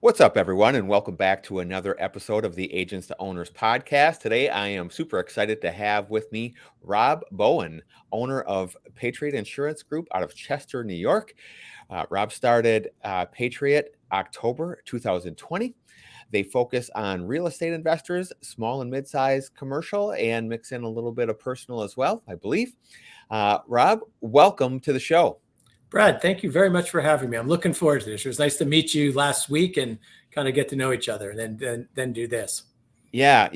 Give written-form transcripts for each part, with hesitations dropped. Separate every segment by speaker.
Speaker 1: What's up, everyone, and welcome back to another episode of the Agents to Owners podcast. Today, I am super excited to have with me Rob Bowen, owner of Patriot Insurance Group out of Chester, New York. Rob started Patriot October 2020. They focus on real estate investors, small and mid-sized commercial, and mix in a little bit of personal as well, I believe. Rob, welcome to the show.
Speaker 2: Brad, thank you very much for having me. I'm looking forward to this. It was nice to meet you last week and kind of get to know each other, and then do this.
Speaker 1: Yeah.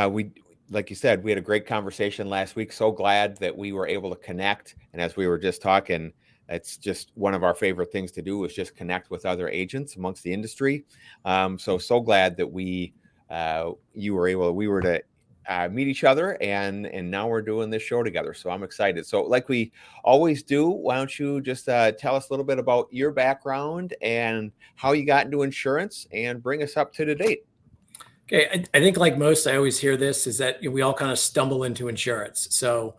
Speaker 1: We, like you said, we had a great conversation last week. So glad that we were able to connect. And as we were just talking, it's just one of our favorite things to do is just connect with other agents amongst the industry. So glad that we were to meet each other, and now we're doing this show together. So I'm excited. So like we always do, why don't you just tell us a little bit about your background and how you got into insurance and bring us up to date.
Speaker 2: Okay, I think like most, I always hear this is that we all kind of stumble into insurance. So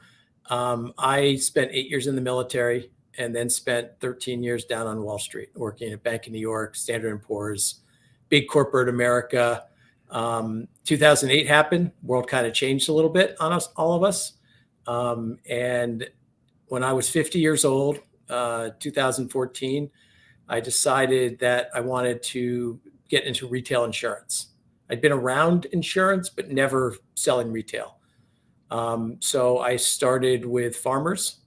Speaker 2: I spent 8 years in the military and then spent 13 years down on Wall Street working at Bank of New York, Standard & Poor's, big corporate America. 2008 happened. World kind of changed a little bit on us, all of us. And when I was 50 years old, 2014, I decided that I wanted to get into retail insurance. I'd been around insurance, but never selling retail. So I started with Farmers,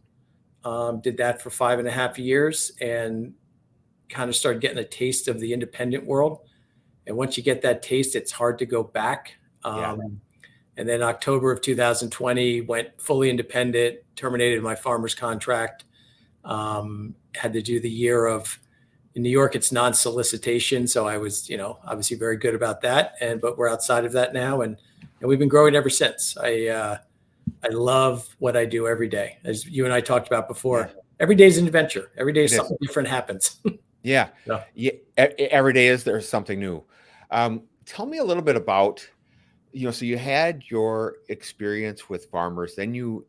Speaker 2: did that for 5.5 years, and kind of started getting a taste of the independent world. And once you get that taste, it's hard to go back. And then October of 2020, went fully independent, terminated my Farmers contract, had to do the year of, in New York, it's non-solicitation. So I was, obviously very good about that. But we're outside of that now. And we've been growing ever since. I love what I do every day. As you and I talked about before, every day is an adventure. Every day something different happens.
Speaker 1: Yeah. Every day there's something new. Tell me a little bit about, so you had your experience with Farmers, then you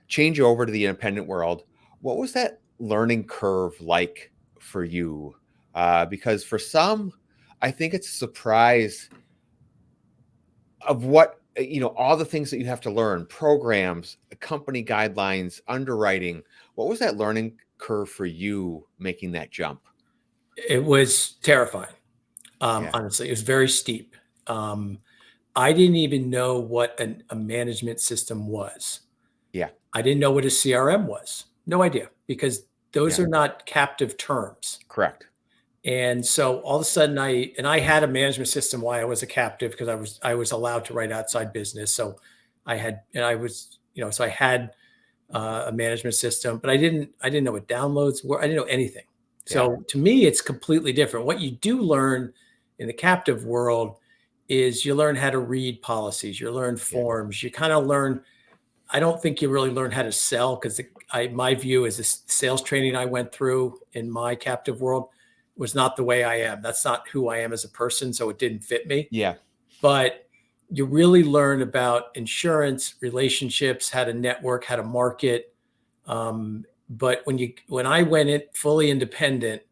Speaker 1: change over to the independent world. What was that learning curve like for you? Because for some, I think it's a surprise of what, all the things that you have to learn, programs, company guidelines, underwriting. What was that learning curve for you making that jump?
Speaker 2: It was terrifying. Honestly, it was very steep. I didn't even know what a management system was.
Speaker 1: Yeah.
Speaker 2: I didn't know what a CRM was. No idea, because those are not captive terms.
Speaker 1: Correct.
Speaker 2: And so all of a sudden I had a management system while I was a captive, because I was allowed to write outside business. So I had a management system, but I didn't know what downloads were. I didn't know anything. So to me, it's completely different. What you do learn in the captive world is you learn how to read policies, you learn forms, you kind of learn. I don't think you really learn how to sell, because my view is this sales training I went through in my captive world was not the way I am. That's not who I am as a person. So it didn't fit me.
Speaker 1: Yeah.
Speaker 2: But you really learn about insurance, relationships, how to network, how to market. But when I went in fully independent,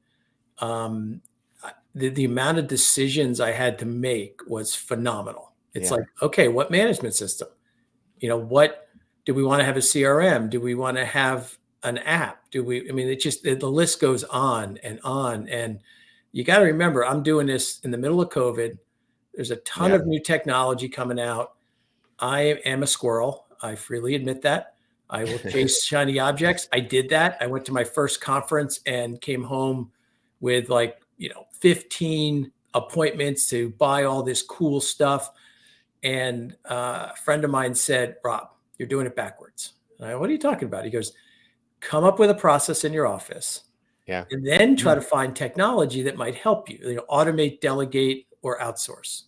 Speaker 2: the amount of decisions I had to make was phenomenal. It's like, okay, what management system? What do we want to have a CRM? Do we want to have an app? The list goes on. And you got to remember, I'm doing this in the middle of COVID. There's a ton of new technology coming out. I am a squirrel. I freely admit that. I will chase shiny objects. I did that. I went to my first conference and came home with 15 appointments to buy all this cool stuff. And a friend of mine said, "Rob, you're doing it backwards." And I, "What are you talking about?" He goes, "Come up with a process in your office, and then try to find technology that might help you. Automate, delegate, or outsource."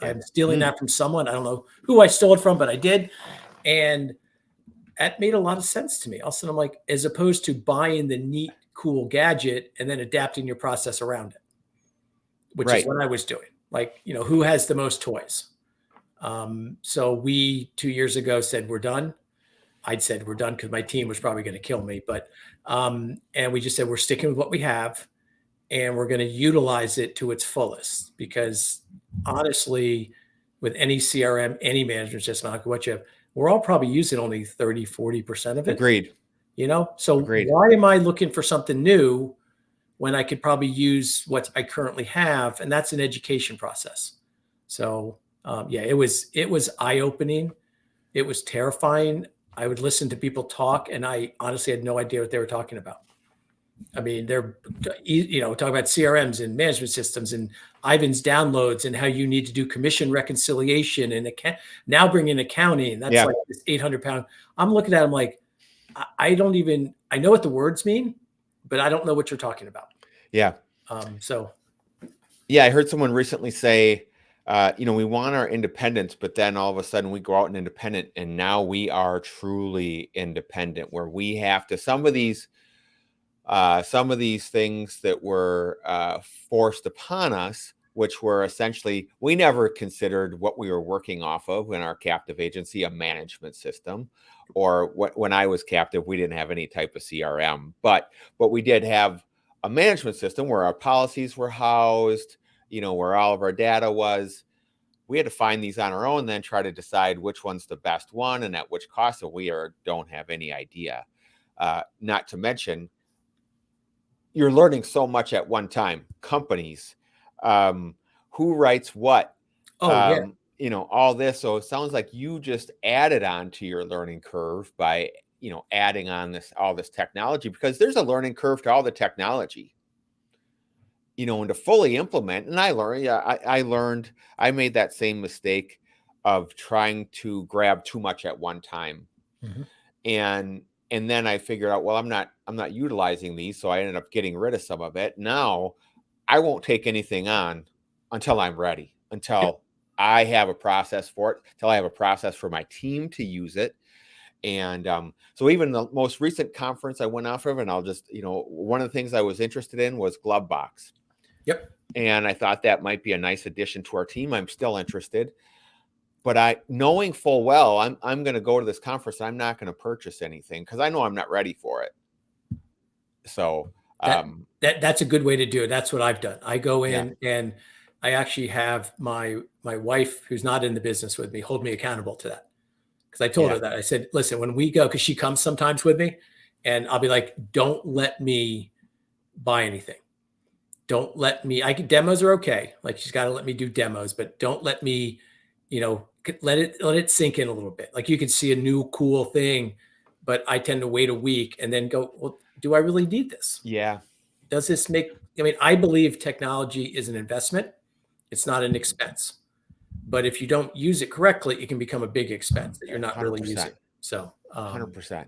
Speaker 2: I'm stealing that from someone. I don't know who I stole it from, but I did. And that made a lot of sense to me. Also, I'm like, as opposed to buying the neat, cool gadget and then adapting your process around it, which is what I was doing. Who has the most toys? So we 2 years ago said, we're done. I'd said we're done because my team was probably going to kill me. But and we just said, we're sticking with what we have. and we're going to utilize it to its fullest. Because honestly, with any CRM, any management system, I don't care what you have, we're all probably using only 30, 40% of it.
Speaker 1: Agreed.
Speaker 2: So
Speaker 1: Agreed.
Speaker 2: why am I looking for something new when I could probably use what I currently have? And that's an education process. So it was eye-opening. It was terrifying. I would listen to people talk, and I honestly had no idea what they were talking about. I mean, they're, talking about CRMs and management systems and Ivan's downloads and how you need to do commission reconciliation and now bring in accounting. That's like this 800-pound. I'm looking at them like, I know what the words mean, but I don't know what you're talking about.
Speaker 1: Yeah. I heard someone recently say, we want our independence, but then all of a sudden we go out and independent, and now we are truly independent, where we have to, some of these things that were forced upon us, which were essentially, we never considered what we were working off of in our captive agency, a management system, or when I was captive, we didn't have any type of CRM, but we did have a management system where our policies were housed, where all of our data was. We had to find these on our own, then try to decide which one's the best one and at which cost. So we don't have any idea. Not to mention, you're learning so much at one time. Companies, who writes what, all this. So it sounds like you just added on to your learning curve by, adding on all this technology, because there's a learning curve to all the technology, and to fully implement. And I learned, I made that same mistake of trying to grab too much at one time. Mm-hmm. And then I figured out, well, I'm not utilizing these. So I ended up getting rid of some of it. Now I won't take anything on until I'm ready, until I have a process for it, until I have a process for my team to use it. And so even the most recent conference I went off of, and I'll just, one of the things I was interested in was Glovebox.
Speaker 2: Yep.
Speaker 1: And I thought that might be a nice addition to our team. I'm still interested. But knowing full well, I'm going to go to this conference. I'm not going to purchase anything because I know I'm not ready for it. So
Speaker 2: that's a good way to do it. That's what I've done. I go in and I actually have my wife, who's not in the business with me, hold me accountable to that. Because I told her that. I said, listen, when we go, because she comes sometimes with me, and I'll be like, don't let me buy anything. Don't let me. Demos are okay. Like, she's got to let me do demos, but don't let me, let it sink in a little bit. Like, you can see a new cool thing, but I tend to wait a week and then go, well, do I really need this?
Speaker 1: Yeah.
Speaker 2: Does this I believe technology is an investment. It's not an expense. But if you don't use it correctly, it can become a big expense that you're not 100%. Really using. So
Speaker 1: 100%.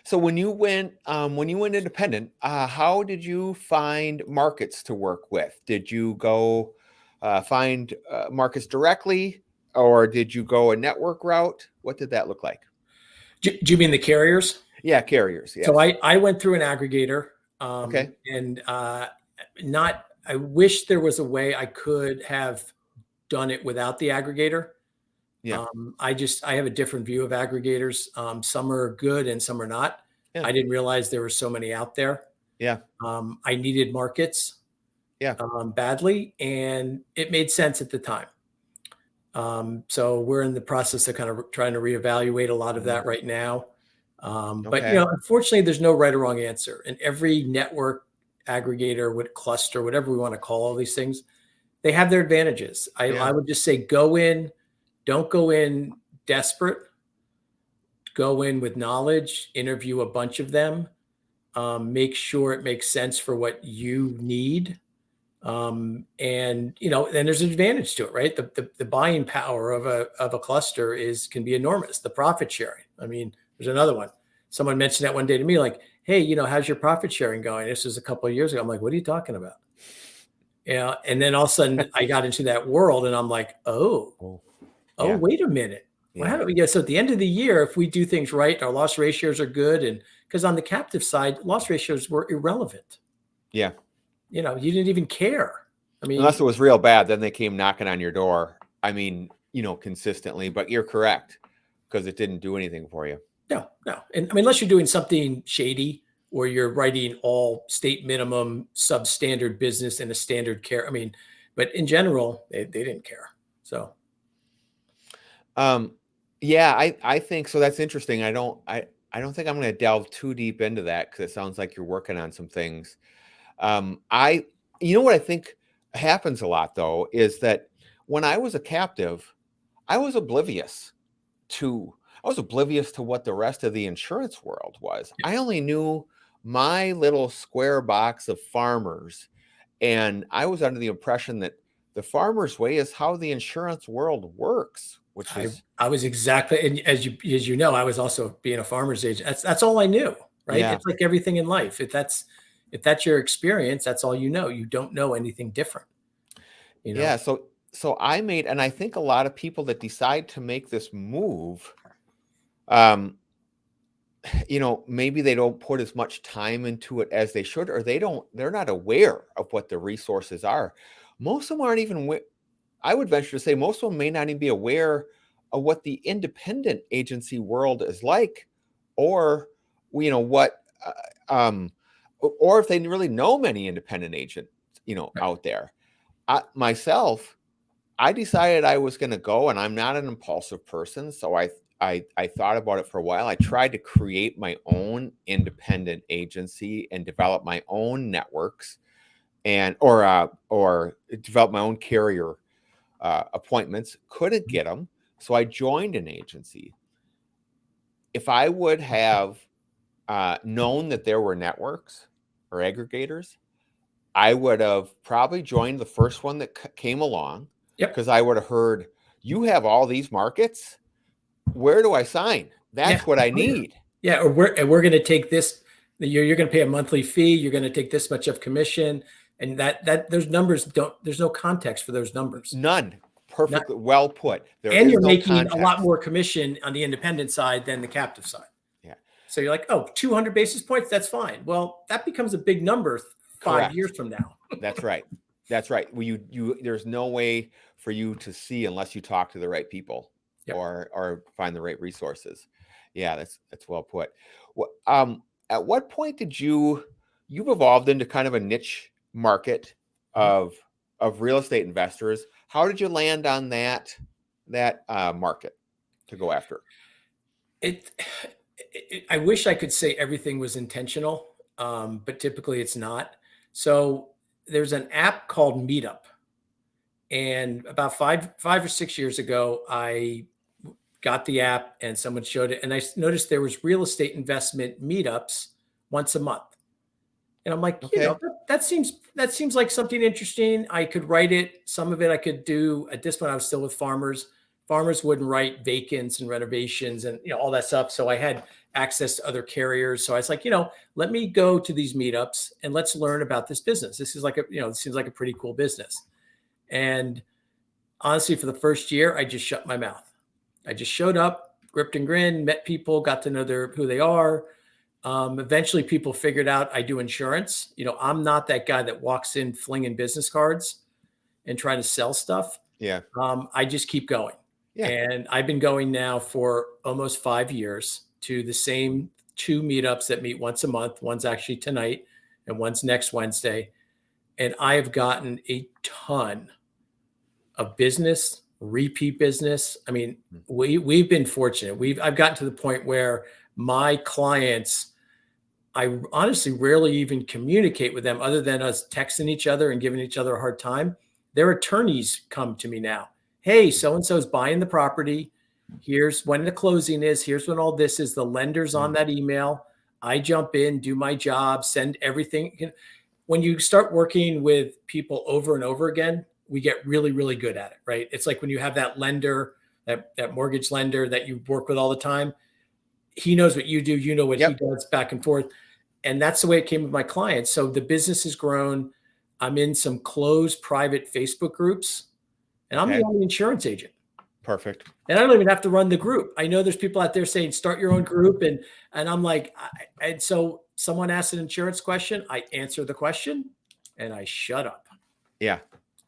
Speaker 1: So when you went independent, how did you find markets to work with? Did you go find markets directly, or did you go a network route? What did that look like?
Speaker 2: Do you mean the carriers?
Speaker 1: Yeah, carriers. Yes.
Speaker 2: So I went through an aggregator.
Speaker 1: Okay.
Speaker 2: And I wish there was a way I could have done it without the aggregator.
Speaker 1: Yeah.
Speaker 2: I have a different view of aggregators. Some are good and some are not. Yeah. I didn't realize there were so many out there.
Speaker 1: Yeah.
Speaker 2: I needed markets.
Speaker 1: Yeah.
Speaker 2: Badly, and it made sense at the time. So we're in the process of kind of trying to reevaluate a lot of that right now. But unfortunately, there's no right or wrong answer. And every network aggregator, cluster, whatever we want to call all these things, they have their advantages. I would just say go in, don't go in desperate. Go in with knowledge, interview a bunch of them, make sure it makes sense for what you need. And then there's an advantage to it, right? The buying power of a cluster can be enormous. The profit sharing. I mean, there's another one. Someone mentioned that one day to me, like, hey, how's your profit sharing going? This was a couple of years ago. I'm like, what are you talking about? And then all of a sudden I got into that world and I'm like, wait a minute. Yeah. So at the end of the year, if we do things right, our loss ratios are good. And because on the captive side, loss ratios were irrelevant.
Speaker 1: Yeah.
Speaker 2: You didn't even care. I mean,
Speaker 1: unless it was real bad, then they came knocking on your door. I mean, consistently, but you're correct, because it didn't do anything for you.
Speaker 2: No. And I mean, unless you're doing something shady or you're writing all state minimum substandard business in a standard care. I mean, but in general, they didn't care. So,
Speaker 1: yeah, I think so. That's interesting. I don't think I'm going to delve too deep into that because it sounds like you're working on some things. I, you know what I think happens a lot though is that when I was a captive, I was oblivious to what the rest of the insurance world was. I only knew my little square box of farmers, and I was under the impression that the farmer's way is how the insurance world works, which is
Speaker 2: I was exactly, and as you know, I was also being a farmer's agent. That's all I knew, right?
Speaker 1: yeah,
Speaker 2: It's like everything in life. If that's your experience, that's all you know. You don't know anything different, you know?
Speaker 1: yeah. So I made, and I think a lot of people that decide to make this move, um, maybe they don't put as much time into it as they should, or they're not aware of what the resources are. Most of them aren't even, I would venture to say most of them may not even be aware of what the independent agency world is like, or, what, or if they really know many independent agents,
Speaker 2: Right.
Speaker 1: out there. Myself, I decided I was going to go, and I'm not an impulsive person, so I thought about it for a while. I tried to create my own independent agency and develop my own networks, and or develop my own carrier appointments. Couldn't get them, so I joined an agency. If I would have known that there were networks or aggregators, I would have probably joined the first one that came along,
Speaker 2: Yep.
Speaker 1: because I would have heard, you have all these markets. Where do I sign?
Speaker 2: Yeah.
Speaker 1: That's what I need.
Speaker 2: Yeah. Or we're going to take this. You're going to pay a monthly fee. You're going to take this much of commission, and that those numbers don't. There's no context for those numbers.
Speaker 1: None.
Speaker 2: Not,
Speaker 1: Perfectly well put. There
Speaker 2: and
Speaker 1: is
Speaker 2: you're
Speaker 1: no
Speaker 2: making a lot
Speaker 1: context.
Speaker 2: more commission on the independent side than the captive side.
Speaker 1: Yeah.
Speaker 2: So you're like, oh, 200 basis points. That's fine. Well, that becomes a big number 5 years
Speaker 1: Correct.
Speaker 2: from now.
Speaker 1: That's right. That's right. Well, there's no way for you to see unless you talk to the right people,
Speaker 2: Yep.
Speaker 1: or find the right resources. Yeah, that's well put. At what point did you've evolved into kind of a niche market of real estate investors? How did you land on that market to go after?
Speaker 2: I wish I could say everything was intentional, but typically it's not. So there's an app called Meetup, and about 5 or 6 years ago, I got the app and someone showed it, and I noticed there was real estate investment meetups once a month. And I'm like,
Speaker 1: Okay.
Speaker 2: that seems like something interesting. I could write it. Some of it I could do. At this point, I was still with farmers. Farmers wouldn't write vacants and renovations and all that stuff. So I had access to other carriers. So I was like, let me go to these meetups and let's learn about this business. This is like it seems like a pretty cool business. And honestly, for the first year, I just shut my mouth. I just showed up, gripped and grinned, met people, got to know who they are. Eventually, people figured out I do insurance. I'm not that guy that walks in flinging business cards and trying to sell stuff.
Speaker 1: Yeah.
Speaker 2: I just keep going.
Speaker 1: Yeah.
Speaker 2: And I've been going now for almost 5 years to the same 2 meetups that meet once a month. One's actually tonight and one's next Wednesday. And I have gotten a ton of business, repeat business. I mean, we've been fortunate. I've gotten to the point where my clients, I honestly rarely even communicate with them other than us texting each other and giving each other a hard time. Their attorneys come to me now. Hey, so-and-so is buying the property. Here's when the closing is. Here's when all this is. The lender's on that email. I jump in, do my job, send everything. When you start working with people over and over again, we get really, really good at it, right? It's like when you have that lender, that mortgage lender that you work with all the time. He knows what you do. You know what he does, back and forth. And that's the way it came with my clients. So the business has grown. I'm in some closed private Facebook groups, and I'm the only insurance agent.
Speaker 1: Perfect.
Speaker 2: And I don't even have to run the group. I know there's people out there saying, start your own group. And I'm like, and so someone asks an insurance question, I answer the question and I shut up.
Speaker 1: Yeah.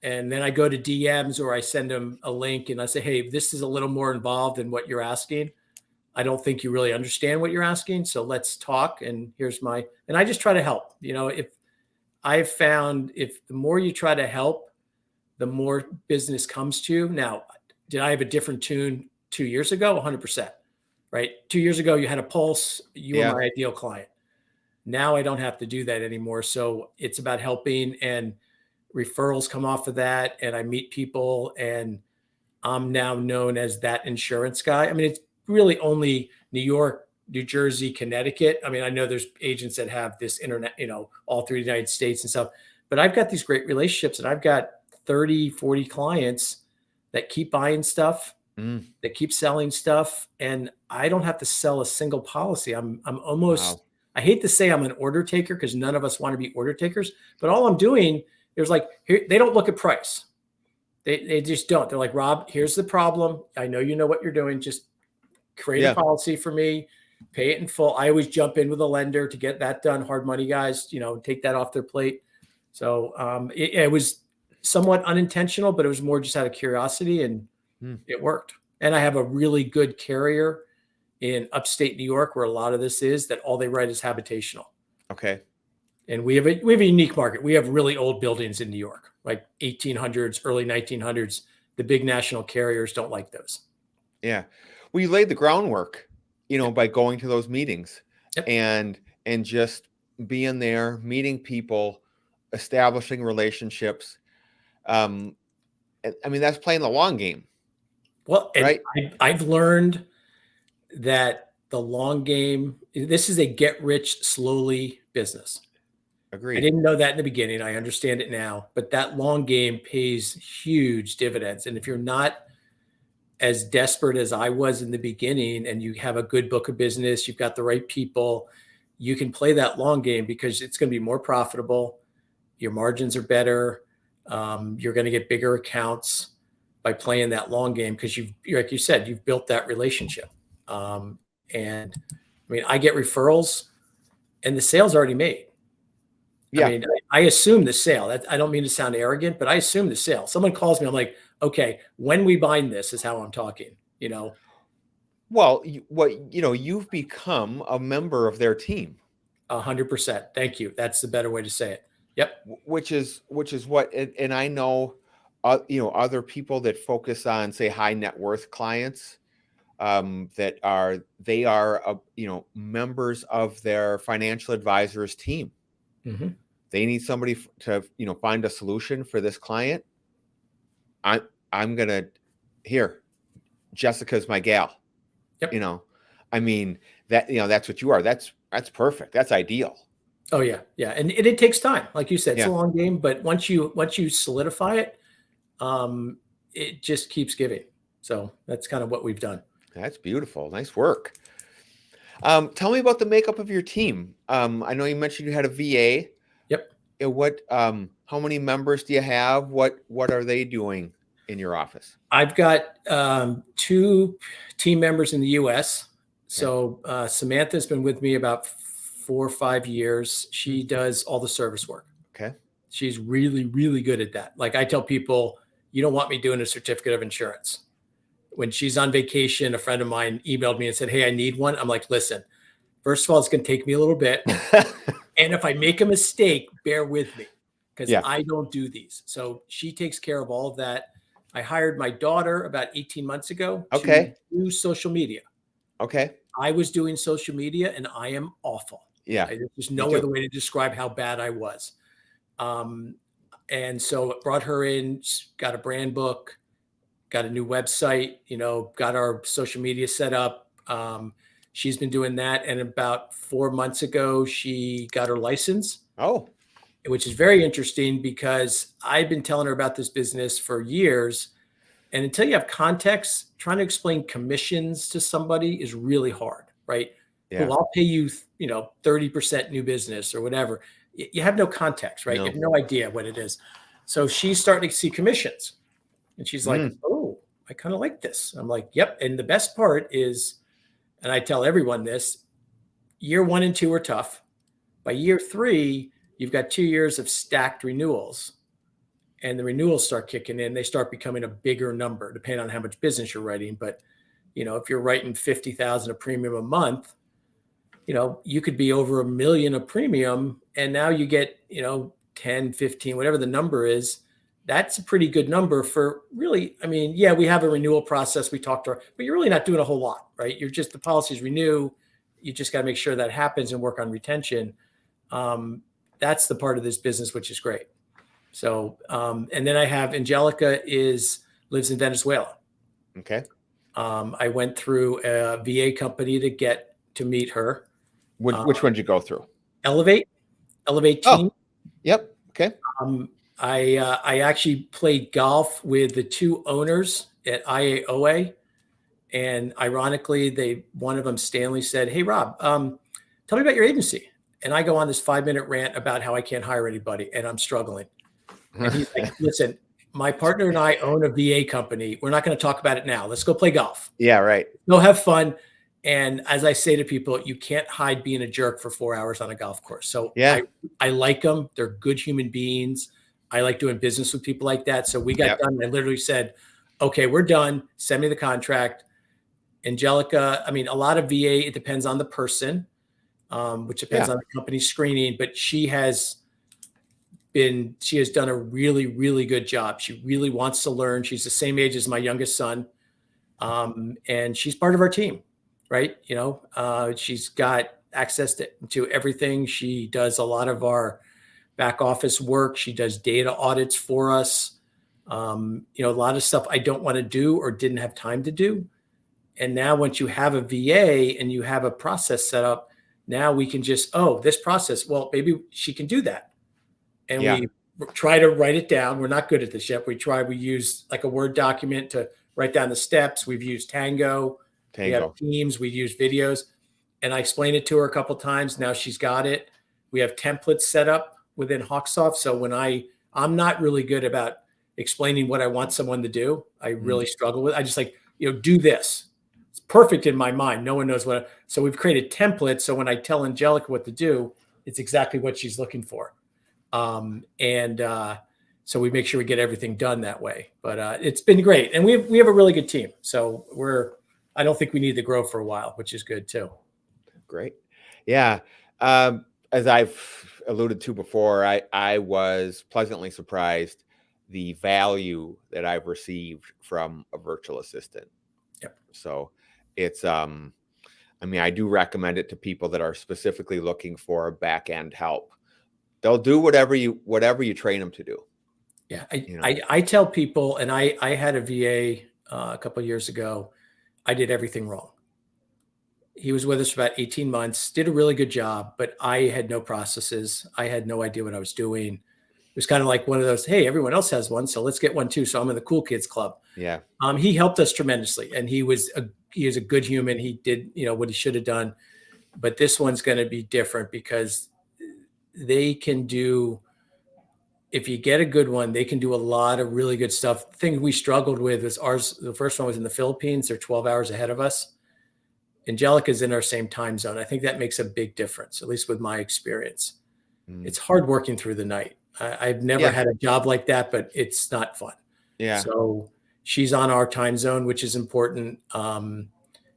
Speaker 2: And then I go to DMs or I send them a link and I say, hey, this is a little more involved than what you're asking.
Speaker 3: I don't think you really understand what you're asking. So let's talk. And and I just try to help. If I've found if the more you try to help, the more business comes to you. Now, did I have a different tune 2 years ago? 100%, right? 2 years ago, you had a pulse. You were
Speaker 1: Yeah.
Speaker 3: my ideal client. Now I don't have to do that anymore. So it's about helping, and referrals come off of that. And I meet people, and I'm now known as that insurance guy. I mean, it's really only New York, New Jersey, Connecticut. I mean, I know there's agents that have this internet, all through the United States and stuff, but I've got these great relationships, and I've got 30, 40 clients that keep buying stuff, that keep selling stuff. And I don't have to sell a single policy. I'm almost,
Speaker 1: Wow.
Speaker 3: I hate to say I'm an order taker, because none of us want to be order takers, but all I'm doing, there's like, here, they don't look at price. They just don't. They're like, Rob, here's the problem. I know you know what you're doing. Just create a policy for me, pay it in full. I always jump in with a lender to get that done. Hard money guys, take that off their plate. So it was somewhat unintentional, but it was more just out of curiosity, and it worked. And I have a really good carrier in upstate New York, where a lot of this is, that all they write is habitational.
Speaker 1: Okay.
Speaker 3: And we have a unique market. We have really old buildings in New York, like 1800s, early 1900s. The big national carriers don't like those.
Speaker 1: Yeah. Well, you laid the groundwork, by going to those meetings.
Speaker 3: Yep.
Speaker 1: and just being there, meeting people, establishing relationships. I mean, that's playing the long game.
Speaker 3: Well, and
Speaker 1: right?
Speaker 3: I've learned that the long game, this is a get rich slowly business.
Speaker 1: Agreed.
Speaker 3: I didn't know that in the beginning. I understand it now, but that long game pays huge dividends. And if you're not as desperate as I was in the beginning, and you have a good book of business, you've got the right people, you can play that long game, because it's going to be more profitable. Your margins are better. You're going to get bigger accounts by playing that long game, because like you said, you've built that relationship. And I mean, I get referrals, and the sale's already made.
Speaker 1: Yeah.
Speaker 3: I mean, I assume the sale. I don't mean to sound arrogant, but I assume the sale. Someone calls me, I'm like, okay, when we bind this is how I'm talking,
Speaker 1: Well, you've become a member of their team.
Speaker 3: 100%. Thank you. That's the better way to say it. Yep.
Speaker 1: Which is what, and I know, other people that focus on, say, high net worth clients, they are members of their financial advisor's team.
Speaker 3: Mm-hmm.
Speaker 1: They need somebody to find a solution for this client. I'm gonna Jessica's my gal.
Speaker 3: Yep.
Speaker 1: I mean, that's what you are. That's perfect. That's ideal.
Speaker 3: Oh yeah. Yeah. And it takes time. Like you said, it's
Speaker 1: Yeah.
Speaker 3: a long game, but once you solidify it, it just keeps giving. So that's kind of what we've done.
Speaker 1: That's beautiful. Nice work. Tell me about the makeup of your team. I know you mentioned you had a VA.
Speaker 3: Yep.
Speaker 1: How many members do you have? What are they doing in your office?
Speaker 3: I've got 2 team members in the U.S. So Samantha's been with me about 4 or 5 years. She does all the service work.
Speaker 1: Okay.
Speaker 3: She's really, really good at that. Like I tell people, you don't want me doing a certificate of insurance. When she's on vacation, a friend of mine emailed me and said, hey, I need one. I'm like, listen, first of all, it's going to take me a little bit. And if I make a mistake, bear with me, because I don't do these. So she takes care of all of that. I hired my daughter about 18 months ago to do social media.
Speaker 1: Okay.
Speaker 3: I was doing social media, and I am awful.
Speaker 1: Yeah.
Speaker 3: There's no other way to describe how bad I was. And so brought her in, got a brand book, got a new website, got our social media set up. She's been doing that. And about 4 months ago, she got her license.
Speaker 1: Oh,
Speaker 3: which is very interesting, because I've been telling her about this business for years. And until you have context, trying to explain commissions to somebody is really hard, right?
Speaker 1: Yeah.
Speaker 3: Well, I'll pay you, 30% new business or whatever. You have no context, right?
Speaker 1: No.
Speaker 3: You have no idea what it is. So she's starting to see commissions. And she's like, oh, I kind of like this. I'm like, yep. And the best part is, and I tell everyone this, year 1 and 2 are tough. By year 3, you've got 2 years of stacked renewals, and the renewals start kicking in. They start becoming a bigger number, depending on how much business you're writing. But if you're writing 50,000 a premium a month, you could be over $1 million a premium, and now you get, 10, 15, whatever the number is. That's a pretty good number for really, yeah, we have a renewal process. We talk to her, but you're really not doing a whole lot, right? You're just, the policies renew. You just got to make sure that happens and work on retention. That's the part of this business, which is great. So, and then I have Angelica lives in Venezuela.
Speaker 1: Okay.
Speaker 3: I went through a VA company to get to meet her.
Speaker 1: Which one did you go through?
Speaker 3: Elevate team.
Speaker 1: Yep. Okay.
Speaker 3: I actually played golf with the two owners at IAOA, and ironically, one of them, Stanley, said, "Hey, Rob, tell me about your agency." And I go on this 5-minute rant about how I can't hire anybody and I'm struggling. And he's like, "Listen, my partner and I own a VA company. We're not going to talk about it now. Let's go play golf.
Speaker 1: Yeah, right.
Speaker 3: Go have fun." And as I say to people, you can't hide being a jerk for 4 hours on a golf course. So
Speaker 1: yeah,
Speaker 3: I like them. They're good human beings. I like doing business with people like that. So we got done. I literally said, "Okay, we're done. Send me the contract." Angelica, a lot of VA, it depends on the person, which depends on the company screening, but she has done a really, really good job. She really wants to learn. She's the same age as my youngest son. And she's part of our team, right? She's got access to everything. She does a lot of our back office work. She does data audits for us. A lot of stuff I don't want to do or didn't have time to do. And now once you have a VA and you have a process set up, now we can just, this process, well, maybe she can do that. And we try to write it down. We're not good at this yet. We use like a Word document to write down the steps. We've used Tango. We have Teams. We've used videos. And I explained it to her a couple of times. Now she's got it. We have templates set up within Hawksoft. So when I'm not really good about explaining what I want someone to do. I really struggle with. I just like, do this. It's perfect in my mind. No one knows what. So we've created templates. So when I tell Angelica what to do, it's exactly what she's looking for. So we make sure we get everything done that way. But it's been great, and we have a really good team. So I don't think we need to grow for a while, which is good too.
Speaker 1: Great, yeah. As I've alluded to before, I was pleasantly surprised the value that I've received from a virtual assistant.
Speaker 3: Yep.
Speaker 1: So it's I do recommend it to people that are specifically looking for back end help. They'll do whatever you train them to do.
Speaker 3: Yeah. I tell people, and I had a VA a couple of years ago. I did everything wrong. He was with us for about 18 months, did a really good job, but I had no processes. I had no idea what I was doing. It was kind of like one of those, hey, everyone else has one, so let's get one too. So I'm in the cool kids club.
Speaker 1: Yeah.
Speaker 3: He helped us tremendously, and he was a good human. He did, what he should have done, but this one's going to be different because they can do, if you get a good one, they can do a lot of really good stuff. The thing we struggled with was the first one was in the Philippines. They're 12 hours ahead of us. Angelica's in our same time zone. I think that makes a big difference, at least with my experience. It's hard working through the night. I've never had a job like that, but it's not fun.
Speaker 1: Yeah.
Speaker 3: So she's on our time zone, which is important. And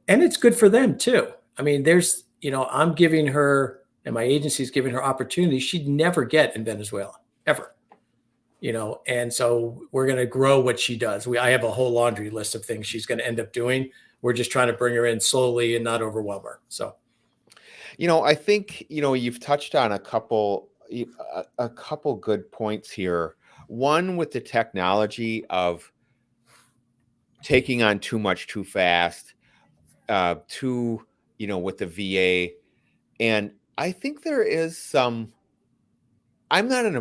Speaker 3: it's good for them too. There's, I'm giving her, and my agency's giving her opportunities she'd never get in Venezuela, ever. And so we're going to grow what she does. I have a whole laundry list of things she's going to end up doing. We're just trying to bring her in slowly and not overwhelm her. So,
Speaker 1: I think, you've touched on a couple good points here. One with the technology of taking on too much too fast, with the VA. And I think there is some, I'm not an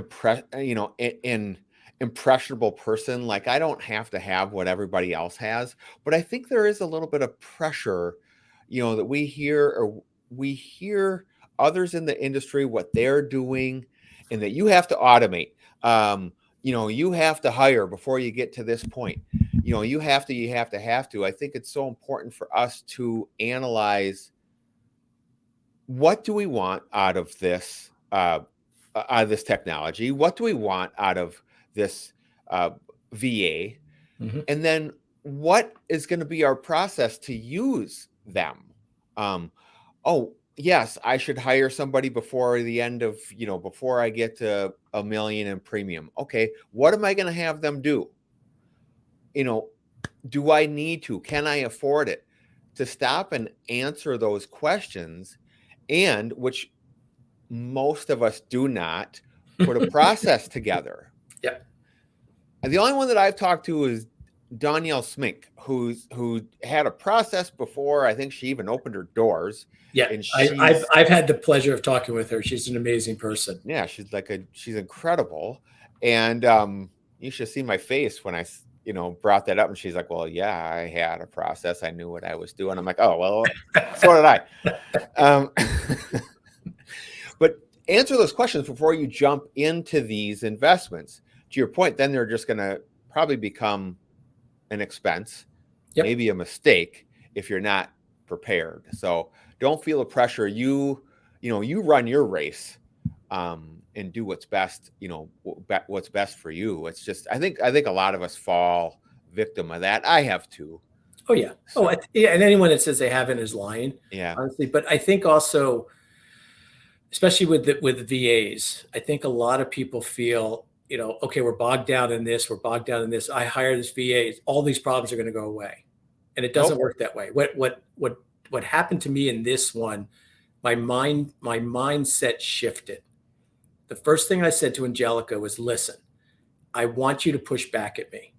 Speaker 1: impressionable person. Like, I don't have to have what everybody else has, but I think there is a little bit of pressure, that we hear others in the industry, what they're doing, and that you have to automate. You have to hire before you get to this point. You have to. I think it's so important for us to analyze, what do we want out of this technology? What do we want out of this VA?
Speaker 3: Mm-hmm.
Speaker 1: And then what is going to be our process to use them? Oh, yes, I should hire somebody before the end of, before I get to $1 million in premium. Okay, what am I going to have them do? Do I need to? Can I afford it? To stop and answer those questions, and which most of us do not, put a process together.
Speaker 3: Yeah.
Speaker 1: And the only one that I've talked to is Danielle Smink, who had a process before. I think she even opened her doors.
Speaker 3: Yeah,
Speaker 1: And
Speaker 3: I've had the pleasure of talking with her. She's an amazing person.
Speaker 1: Yeah, she's incredible. And you should see my face when I brought that up, and she's like, well, yeah, I had a process. I knew what I was doing. I'm like, oh, well, so did I. But answer those questions before you jump into these investments. To your point, then they're just going to probably become an expense, maybe a mistake if you're not prepared. So don't feel the pressure. You run your race and do what's best, what's best for you. It's just, I think a lot of us fall victim of that. I have too.
Speaker 3: Oh yeah. So, and anyone that says they haven't is lying.
Speaker 1: Yeah.
Speaker 3: Honestly, but I think also, especially with VAs, I think a lot of people feel, okay, we're bogged down in this. We're bogged down in this. I hire this VA. All these problems are going to go away, and it doesn't work that way. What happened to me in this one, my mindset shifted. The first thing I said to Angelica was, listen, I want you to push back at me.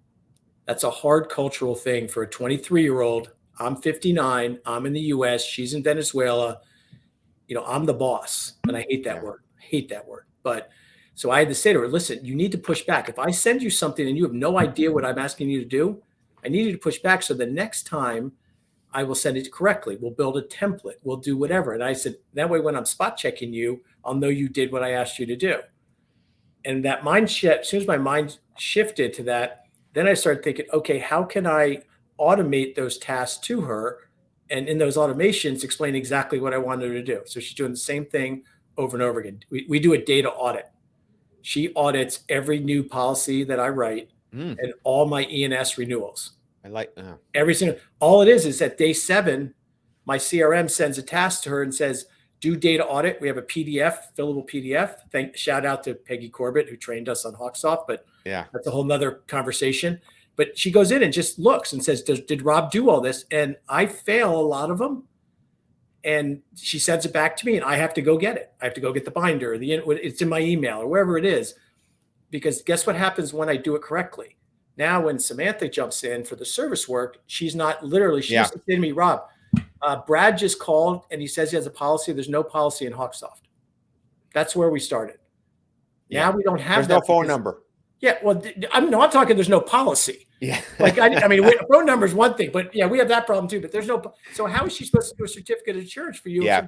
Speaker 3: That's a hard cultural thing for a 23-year-old. I'm 59. I'm in the US. She's in Venezuela. I'm the boss. And I hate that word. I hate that word. But so I had to say to her, listen, you need to push back. If I send you something and you have no idea what I'm asking you to do, I need you to push back. So the next time I will send it correctly. We'll build a template. We'll do whatever. And I said, that way, when I'm spot checking you, I'll know you did what I asked you to do. And that mind shift, as soon as my mind shifted to that, then I started thinking, okay, how can I automate those tasks to her? And in those automations, explain exactly what I wanted her to do. So she's doing the same thing over and over again. We do a data audit. She audits every new policy that I write and all my E&S renewals.
Speaker 1: I like
Speaker 3: every single. All it is at day 7, my CRM sends a task to her and says, do data audit. We have a PDF, fillable PDF. Shout out to Peggy Corbett, who trained us on Hawksoft, but that's a whole nother conversation. But she goes in and just looks and says, did Rob do all this? And I fail a lot of them. And she sends it back to me, and I have to go get it. I have to go get the binder. It's in my email or wherever it is. Because guess what happens when I do it correctly? Now, when Samantha jumps in for the service work, she's not literally, she used to say to me, Rob, Brad just called and he says he has a policy. There's no policy in Hawksoft. That's where we started. Now we don't have
Speaker 1: no phone number.
Speaker 3: Yeah. Well, I'm talking, there's no policy.
Speaker 1: Yeah.
Speaker 3: Phone number is one thing, but we have that problem too, but there's no, so how is she supposed to do a certificate of insurance for you?
Speaker 1: Yeah.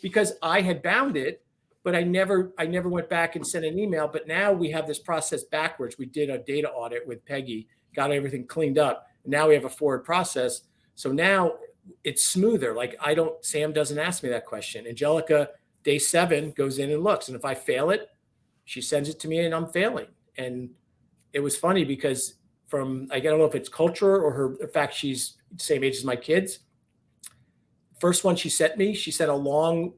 Speaker 3: Because I had bound it, but I never went back and sent an email. But now we have this process backwards. We did a data audit with Peggy, got everything cleaned up. Now we have a forward process. So now it's smoother. Sam doesn't ask me that question. Angelica, day 7, goes in and looks. And if I fail it, she sends it to me and I'm failing. And it was funny because I don't know if it's culture or the fact she's the same age as my kids. First one she sent me, she sent a long,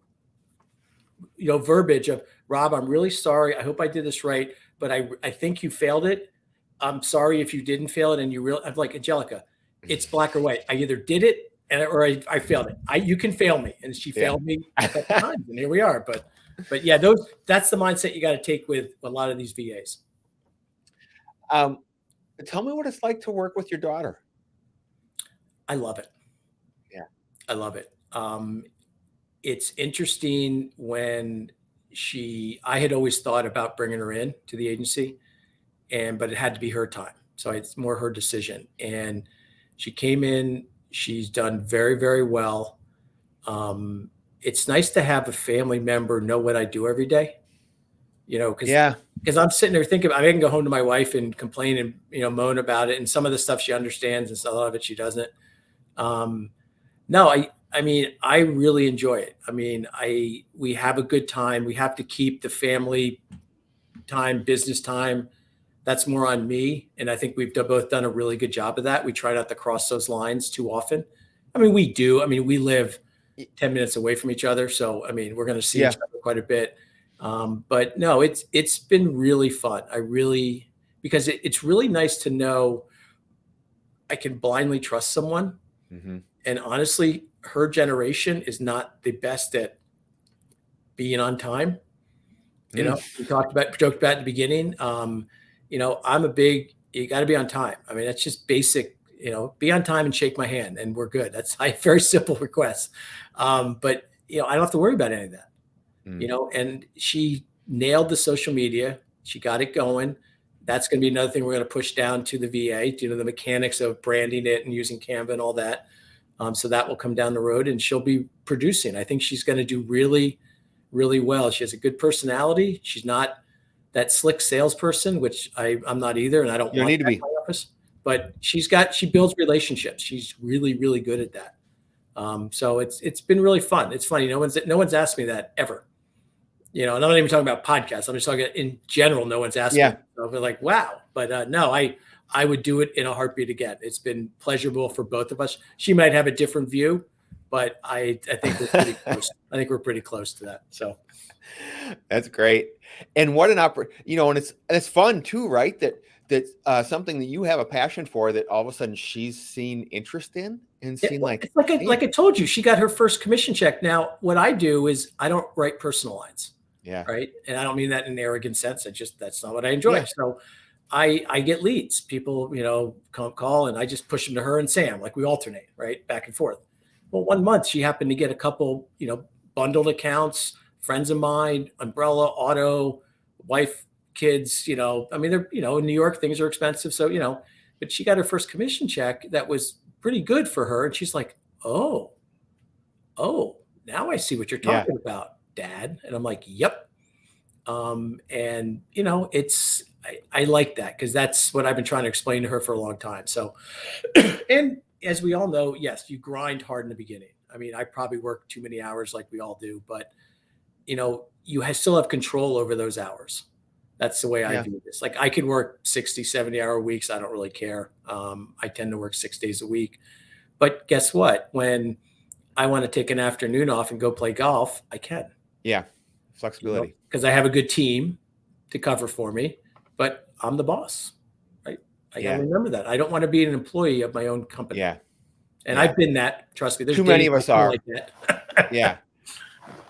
Speaker 3: verbiage of, Rob, I'm really sorry. I hope I did this right, but I think you failed it. I'm sorry if you didn't fail it. And I'm like, Angelica, it's black or white. I either did it or I failed it. You can fail me. And she failed me a couple times, and here we are. But yeah, that's the mindset you got to take with a lot of these VAs.
Speaker 1: Tell me what it's like to work with your daughter.
Speaker 3: I love it.
Speaker 1: Yeah.
Speaker 3: I love it. It's interesting when I had always thought about bringing her in to the agency, but it had to be her time. So it's more her decision. And she came in, she's done very, very well. It's nice to have a family member know what I do every day, because I'm sitting there thinking, I can go home to my wife and complain and, moan about it. And some of the stuff she understands and a lot of it she doesn't. No, I really enjoy it. We have a good time. We have to keep the family time, business time,
Speaker 2: That's more on me. And I think we've both done a really good job of that. We try not to cross those lines too often. I mean, we do. I mean, we live 10 minutes away from each other. So, I mean, we're going to see each other quite a bit. But no, it's been really fun. Because it's really nice to know I can blindly trust someone.
Speaker 1: Mm-hmm.
Speaker 2: And honestly, her generation is not the best at being on time. You know, we joked about at the beginning. You know, you got to be on time. I mean, that's just basic, you know, be on time and shake my hand and we're good. That's a very simple request. But, you know, I don't have to worry about any of that, you know, and she nailed the social media. She got it going. That's going to be another thing we're going to push down to the VA, you know, the mechanics of branding it and using Canva and all that. So that will come down the road and she'll be producing. I think she's going to do really, really well. She has a good personality. She's not that slick salesperson, which I'm not either. And I don't
Speaker 1: You
Speaker 2: want
Speaker 1: need to
Speaker 2: that
Speaker 1: be.
Speaker 2: in my office, but she builds relationships. She's really, really good at that. So it's been really fun. It's funny. No one's asked me that ever, you know, and I'm not even talking about podcasts. I'm just talking in general. No one's asked me. So they're like, wow. But no, I would do it in a heartbeat again. It's been pleasurable for both of us. She might have a different view, but I think we're pretty close. I think we're pretty close to that. So
Speaker 1: that's great. And what an you know, and it's fun too, right? That something that you have a passion for that all of a sudden she's seen interest in and seen
Speaker 2: like I told you, she got her first commission check. Now, what I do is I don't write personal lines.
Speaker 1: Yeah.
Speaker 2: Right. And I don't mean that in an arrogant sense. That's not what I enjoy. Yeah. So I get leads. People, you know, call and I just push them to her and Sam, like we alternate, right, back and forth. Well, one month she happened to get a couple, you know, bundled accounts, friends of mine, umbrella, auto, wife, kids, you know, I mean, they're, you know, in New York, things are expensive. So, you know, but she got her first commission check that was pretty good for her. And she's like, oh, now I see what you're talking about, Dad. And I'm like, yep. And you know, I like that because that's what I've been trying to explain to her for a long time. So, and as we all know, yes, you grind hard in the beginning. I mean, I probably work too many hours like we all do, but you know, you still have control over those hours. That's the way I view this. Like I could work 60, 70-hour weeks. I don't really care. I tend to work 6 days a week, but guess what? When I want to take an afternoon off and go play golf, I can.
Speaker 1: Yeah. Flexibility.
Speaker 2: Because I have a good team to cover for me, but I'm the boss, right? I got to remember that. I don't want to be an employee of my own company.
Speaker 1: Yeah.
Speaker 2: And I've been that, trust me. There's
Speaker 1: too many of us are.
Speaker 2: Like that.
Speaker 1: Yeah.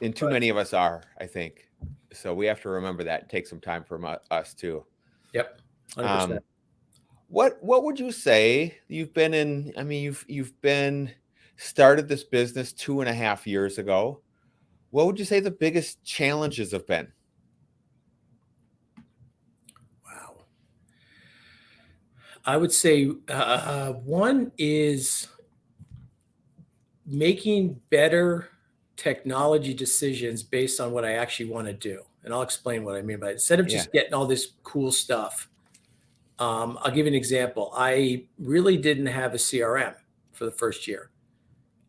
Speaker 1: And too many of us are, I think. So we have to remember that. Take some time from us too.
Speaker 2: Yep. 100%.
Speaker 1: What would you say you've been in? I mean, you've started this business 2.5 years ago. What would you say the biggest challenges have been?
Speaker 2: Wow. I would say one is making better technology decisions based on what I actually want to do. And I'll explain what I mean by it. Instead of just getting all this cool stuff. I'll give you an example. I really didn't have a CRM for the first year.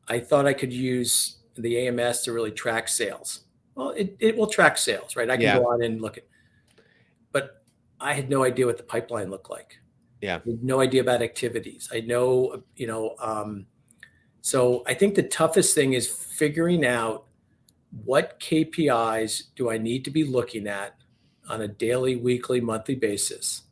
Speaker 2: I thought I could use the AMS to really track sales. Well, it will track sales, right? I can go out and look at, but I had no idea what the pipeline looked like.
Speaker 1: Yeah.
Speaker 2: I had no idea about activities. I know, you know, so I think the toughest thing is figuring out what KPIs do I need to be looking at on a daily, weekly, monthly basis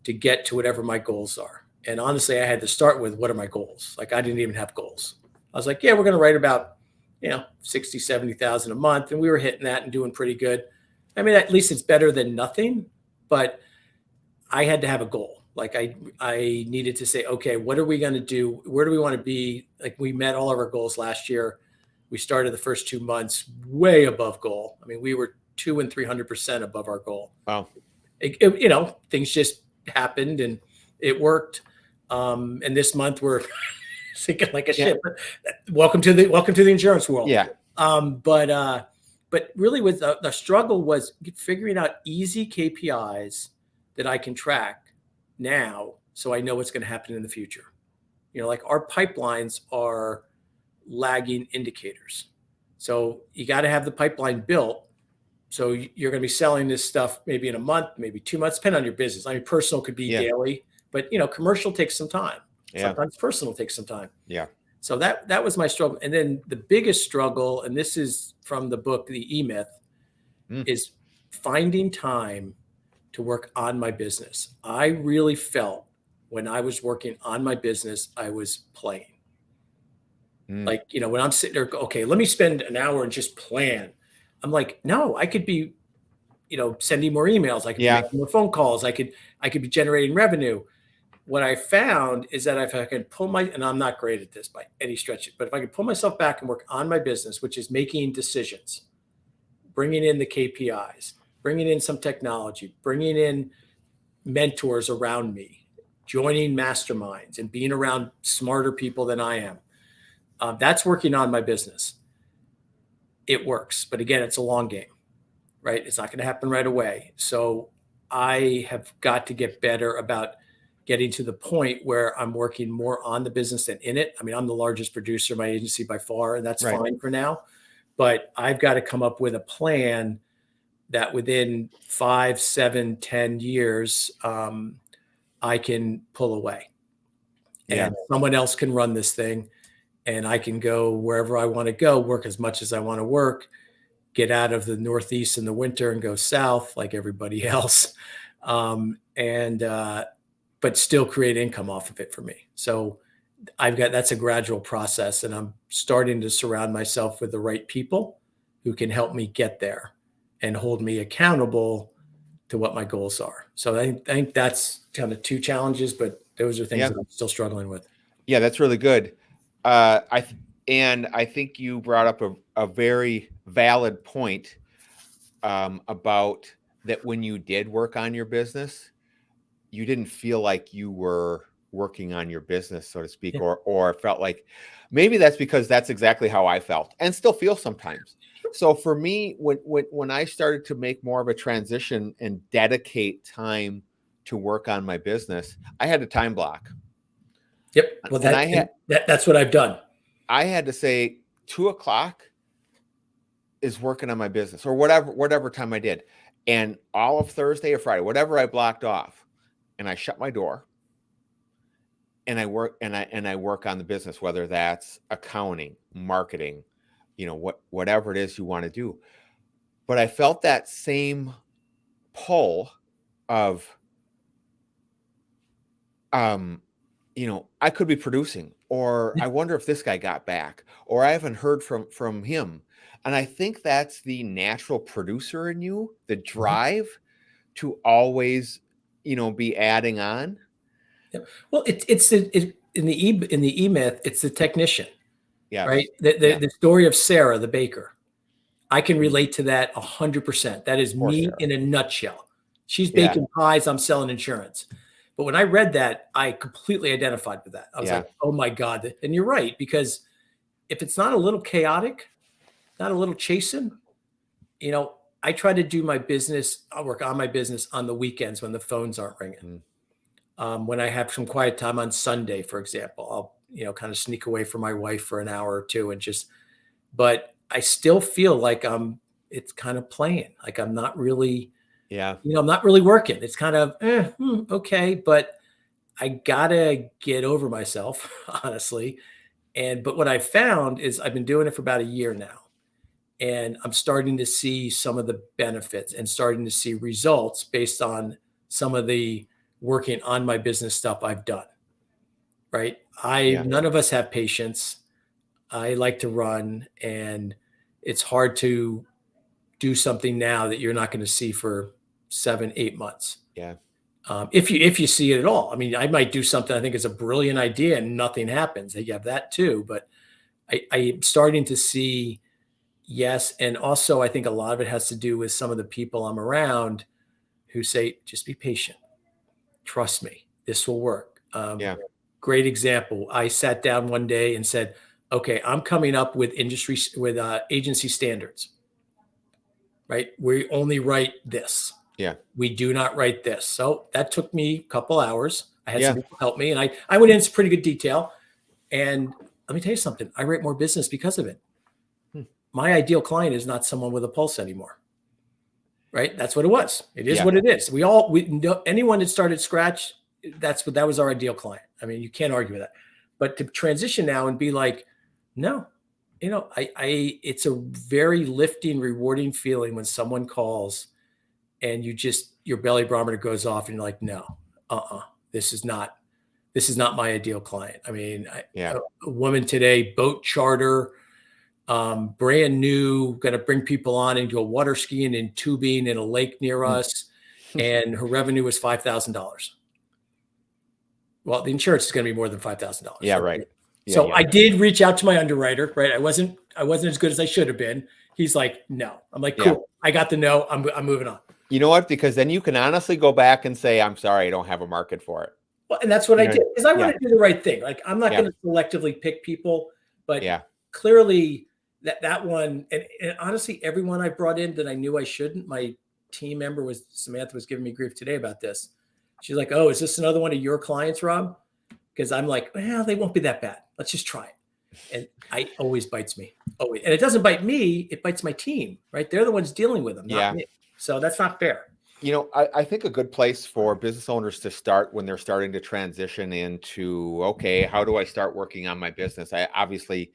Speaker 2: to get to whatever my goals are. And honestly, I had to start with what are my goals? Like I didn't even have goals. I was like, yeah, we're going to write about, you know, 60, 70,000 a month. And we were hitting that and doing pretty good. I mean, at least it's better than nothing, but I had to have a goal. Like I needed to say, okay, what are we going to do? Where do we want to be? Like we met all of our goals last year. We started the first 2 months way above goal. I mean, we were 200% and 300% above our goal.
Speaker 1: Wow.
Speaker 2: You know, things just happened and it worked. And this month we're sinking like a ship. Welcome to the insurance world.
Speaker 1: Yeah.
Speaker 2: But really with the struggle was figuring out easy KPIs that I can track now. So I know what's going to happen in the future. You know, like our pipelines are lagging indicators. So you got to have the pipeline built
Speaker 3: So you're going to be selling this stuff maybe in a month, maybe 2 months, depending on your business. I mean, personal could be daily, but commercial takes some time. Sometimes personal takes some time.
Speaker 1: Yeah.
Speaker 3: So that was my struggle. And then the biggest struggle, and this is from the book, The E-Myth, is finding time to work on my business. I really felt when I was working on my business, I was playing. Like, when I'm sitting there, okay, let me spend an hour and just plan. I'm like, no, I could be, sending more emails. I could be making more phone calls. I could be generating revenue. What I found is that if I can and I'm not great at this by any stretch, but if I can pull myself back and work on my business, which is making decisions, bringing in the KPIs, bringing in some technology, bringing in mentors around me, joining masterminds and being around smarter people than I am. That's working on my business. It works. But again, it's a long game, right? It's not going to happen right away. So I have got to get better about getting to the point where I'm working more on the business than in it. I mean, I'm the largest producer of my agency by far, and that's fine for now. But I've got to come up with a plan that within 5, 7, 10 years, I can pull away. And someone else can run this thing. And I can go wherever I want to go, work as much as I want to work, get out of the Northeast in the winter and go south like everybody else. But still create income off of it for me. So that's a gradual process, and I'm starting to surround myself with the right people who can help me get there and hold me accountable to what my goals are. So I think that's kind of 2 challenges, but those are things that I'm still struggling with.
Speaker 1: Yeah, that's really good. I think you brought up a very valid point about that when you did work on your business, you didn't feel like you were working on your business, so to speak, or felt like maybe that's because that's exactly how I felt and still feel sometimes. So for me, when I started to make more of a transition and dedicate time to work on my business, I had a time block.
Speaker 3: Yep. Well, that's what I've done.
Speaker 1: I had to say 2:00 is working on my business, or whatever time I did. And all of Thursday or Friday, whatever I blocked off, and I shut my door and I work on the business, whether that's accounting, marketing, whatever it is you want to do. But I felt that same pull of, I could be producing, or I wonder if this guy got back, or I haven't heard from him. And I think that's the natural producer in you, the drive to always, be adding on.
Speaker 3: Yep. Well, in the E-Myth, it's the technician, right? The story of Sarah, the baker. I can relate to that 100%. That is me in a nutshell. She's baking pies. I'm selling insurance. But when I read that, I completely identified with that. I was like, oh my God. And you're right, because if it's not a little chaotic, not a little chasing, I try to do my business. I'll work on my business on the weekends when the phones aren't ringing. When I have some quiet time on Sunday, for example, I'll, kind of sneak away from my wife for an hour or two but I still feel like it's kind of playing. Like I'm not really, I'm not really working. It's kind of, okay, but I gotta get over myself, honestly. But what I found is I've been doing it for about a year now, and I'm starting to see some of the benefits and starting to see results based on some of the working on my business stuff I've done. Right. None of us have patience. I like to run, and it's hard to do something now that you're not going to see for 7, 8 months.
Speaker 1: Yeah.
Speaker 3: If you see it at all. I mean, I might do something I think is a brilliant idea and nothing happens. You have that too, but I'm starting to see, yes. And also I think a lot of it has to do with some of the people I'm around who say, just be patient. Trust me, this will work. Great example. I sat down one day and said, okay, I'm coming up with agency standards, right? We only write this.
Speaker 1: Yeah.
Speaker 3: We do not write this. So that took me a couple hours. I had some people help me, and I went into pretty good detail. And let me tell you something. I write more business because of it. My ideal client is not someone with a pulse anymore.
Speaker 2: right? That's what it was. It is
Speaker 1: Yeah.
Speaker 2: what it is. We know anyone that started scratch, that was our ideal client. I mean, you can't argue with that. But to transition now and be like, no, it's a very lifting, rewarding feeling when someone calls and your belly barometer goes off and you're like, no, this is not my ideal client. I mean,
Speaker 1: Yeah.
Speaker 2: a woman today, boat charter, brand new, going to bring people on and go water skiing and tubing in a lake near us. And her revenue was $5,000. Well, the insurance is going to be more than $5,000.
Speaker 1: Yeah. Right. Yeah,
Speaker 2: So
Speaker 1: yeah.
Speaker 2: I did reach out to my underwriter, right? I wasn't as good as I should have been. He's like, no. I'm like, cool.
Speaker 1: Yeah.
Speaker 2: I got the no. I'm moving on.
Speaker 1: You know what? Because then you can honestly go back and say, I'm sorry, I don't have a market for it.
Speaker 2: Well, and that's what I did, because I want to do the right thing. Like, I'm not
Speaker 1: Yeah.
Speaker 2: going to selectively pick people, but
Speaker 1: Yeah.
Speaker 2: clearly that one, and honestly, everyone I brought in that I knew I shouldn't, my team member Samantha was giving me grief today about this. She's like, oh, is this another one of your clients, Rob? Because I'm like, well, they won't be that bad. Let's just try it. And it always bites me. Always. And it doesn't bite me. It bites my team, right? They're the ones dealing with them, not me. So that's not fair.
Speaker 1: You know, I think a good place for business owners to start when they're starting to transition into, okay, how do I start working on my business? I obviously,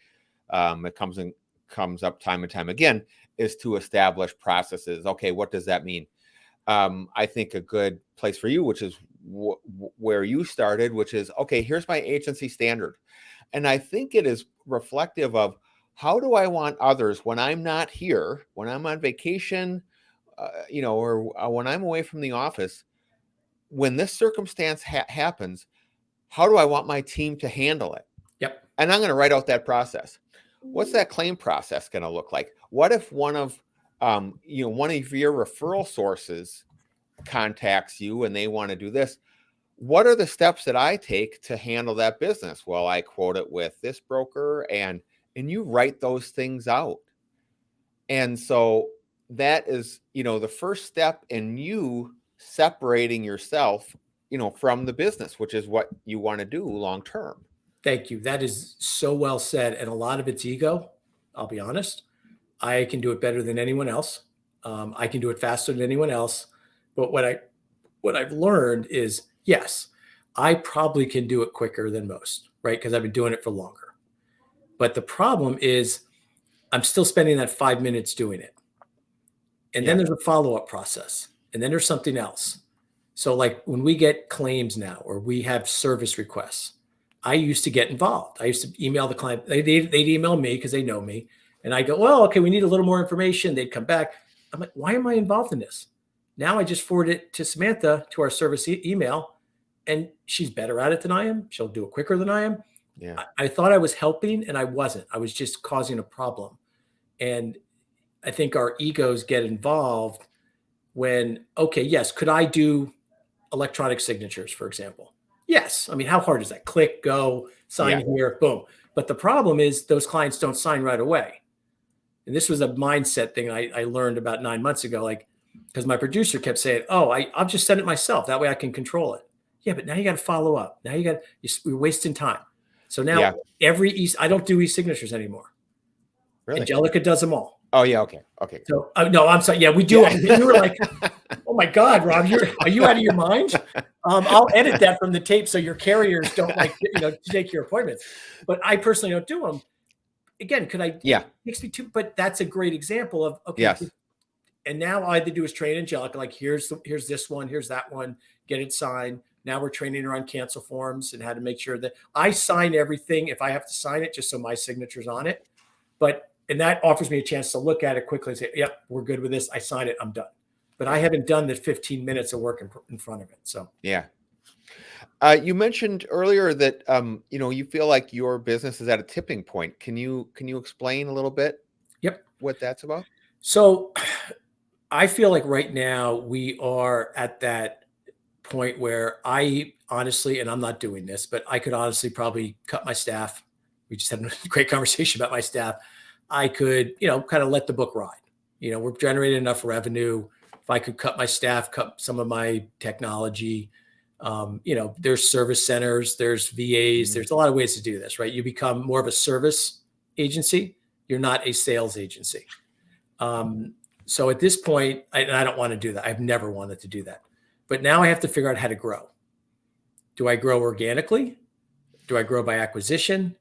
Speaker 1: it comes up time and time again, is to establish processes. Okay, what does that mean? I think a good place for you, which is where you started, which is, okay, here's my agency standard. And I think it is reflective of, how do I want others when I'm not here, when I'm on vacation, or when I'm away from the office, when this circumstance happens, how do I want my team to handle it?
Speaker 2: Yep.
Speaker 1: And I'm going to write out that process. What's that claim process going to look like? What if one of your referral sources contacts you and they want to do this? What are the steps that I take to handle that business? Well, I quote it with this broker, and you write those things out. And so that is, the first step in you separating yourself, from the business, which is what you want to do long term.
Speaker 2: Thank you. That is so well said. And a lot of it's ego. I'll be honest. I can do it better than anyone else. I can do it faster than anyone else. But what I've learned is, yes, I probably can do it quicker than most, right? Because I've been doing it for longer. But the problem is, I'm still spending that 5 minutes doing it. And then there's a follow-up process. And then there's something else. So like when we get claims now, or we have service requests, I used to get involved. I used to email the client. They'd email me because they know me. And I go, well, okay, we need a little more information. They'd come back. I'm like, why am I involved in this? Now I just forward it to Samantha, to our service email, and she's better at it than I am. She'll do it quicker than I am.
Speaker 1: Yeah.
Speaker 2: I thought I was helping, and I wasn't. I was just causing a problem. And I think our egos get involved when, okay, yes, could I do electronic signatures, for example? Yes. I mean, how hard is that? Click, go, sign here, boom. But the problem is those clients don't sign right away. And this was a mindset thing I learned about 9 months ago, like, because my producer kept saying, oh, I'll just send it myself. That way I can control it. Yeah, but now you got to follow up. Now you're wasting time. So now I don't do e-signatures anymore.
Speaker 1: Really?
Speaker 2: Angelica does them all.
Speaker 1: Oh yeah. Okay.
Speaker 2: So no, I'm sorry. Yeah, we do. Yeah. You were like, oh my God, Rob, are you out of your mind? I'll edit that from the tape so your carriers don't take your appointments. But I personally don't do them. Again, could I?
Speaker 1: Yeah.
Speaker 2: Makes me too. But that's a great example of okay.
Speaker 1: Yes.
Speaker 2: And now all I had to do is train Angelica. Like here's this one, here's that one. Get it signed. Now we're training her on cancel forms and how to make sure that I sign everything if I have to sign it, just so my signature's on it. And that offers me a chance to look at it quickly and say, yep, we're good with this. I sign it. I'm done. But I haven't done the 15 minutes of work in front of it. So,
Speaker 1: yeah. You mentioned earlier that, you feel like your business is at a tipping point. Can you explain a little bit?
Speaker 2: Yep.
Speaker 1: What that's about?
Speaker 2: So I feel like right now we are at that point where I honestly, and I'm not doing this, but I could honestly probably cut my staff. We just had a great conversation about my staff. I could, kind of let the book ride. We're generating enough revenue. If I could cut my staff, cut some of my technology, there's service centers, there's VAs, there's a lot of ways to do this, right? You become more of a service agency. You're not a sales agency.
Speaker 3: So at this point, I don't want to do that. I've never wanted to do that. But now I have to figure out how to grow. Do I grow organically? Do I grow by acquisition?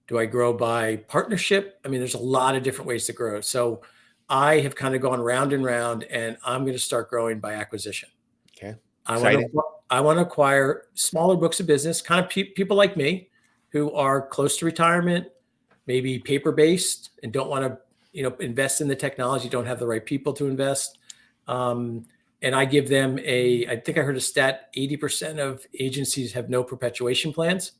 Speaker 3: Do I grow by partnership? I mean, there's a lot of different ways to grow. So I have kind of gone round and round, and I'm going to start growing by acquisition.
Speaker 1: Okay.
Speaker 3: I want to acquire smaller books of business, kind of people like me who are close to retirement, maybe paper-based, and don't want to, invest in the technology, don't have the right people to invest. And I give them I think I heard a stat, 80% of agencies have no perpetuation plans.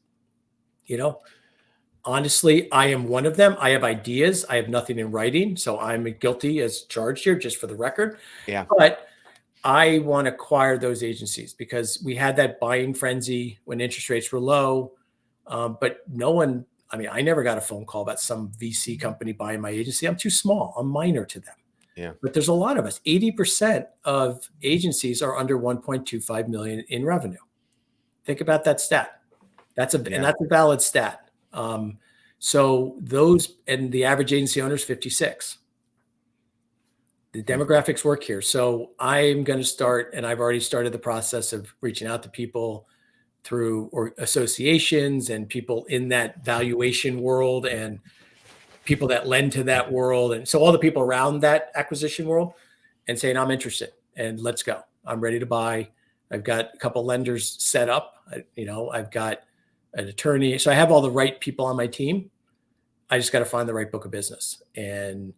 Speaker 3: Honestly, I am one of them. I have ideas. I have nothing in writing. So I'm guilty as charged here, just for the record.
Speaker 1: Yeah.
Speaker 3: But I want to acquire those agencies because we had that buying frenzy when interest rates were low. But I never got a phone call about some VC company buying my agency. I'm too small. I'm minor to them.
Speaker 1: Yeah.
Speaker 3: But there's a lot of us. 80% of agencies are under 1.25 million in revenue. Think about that stat. And that's a valid stat. So those, and the average agency owner is 56. The demographics work here. So I'm going to start, and I've already started the process of reaching out to people through associations and people in that valuation world and people that lend to that world. And so all the people around that acquisition world, and saying, I'm interested and let's go. I'm ready to buy. I've got a couple lenders set up. I've got an attorney. So I have all the right people on my team. I just got to find the right book of business. And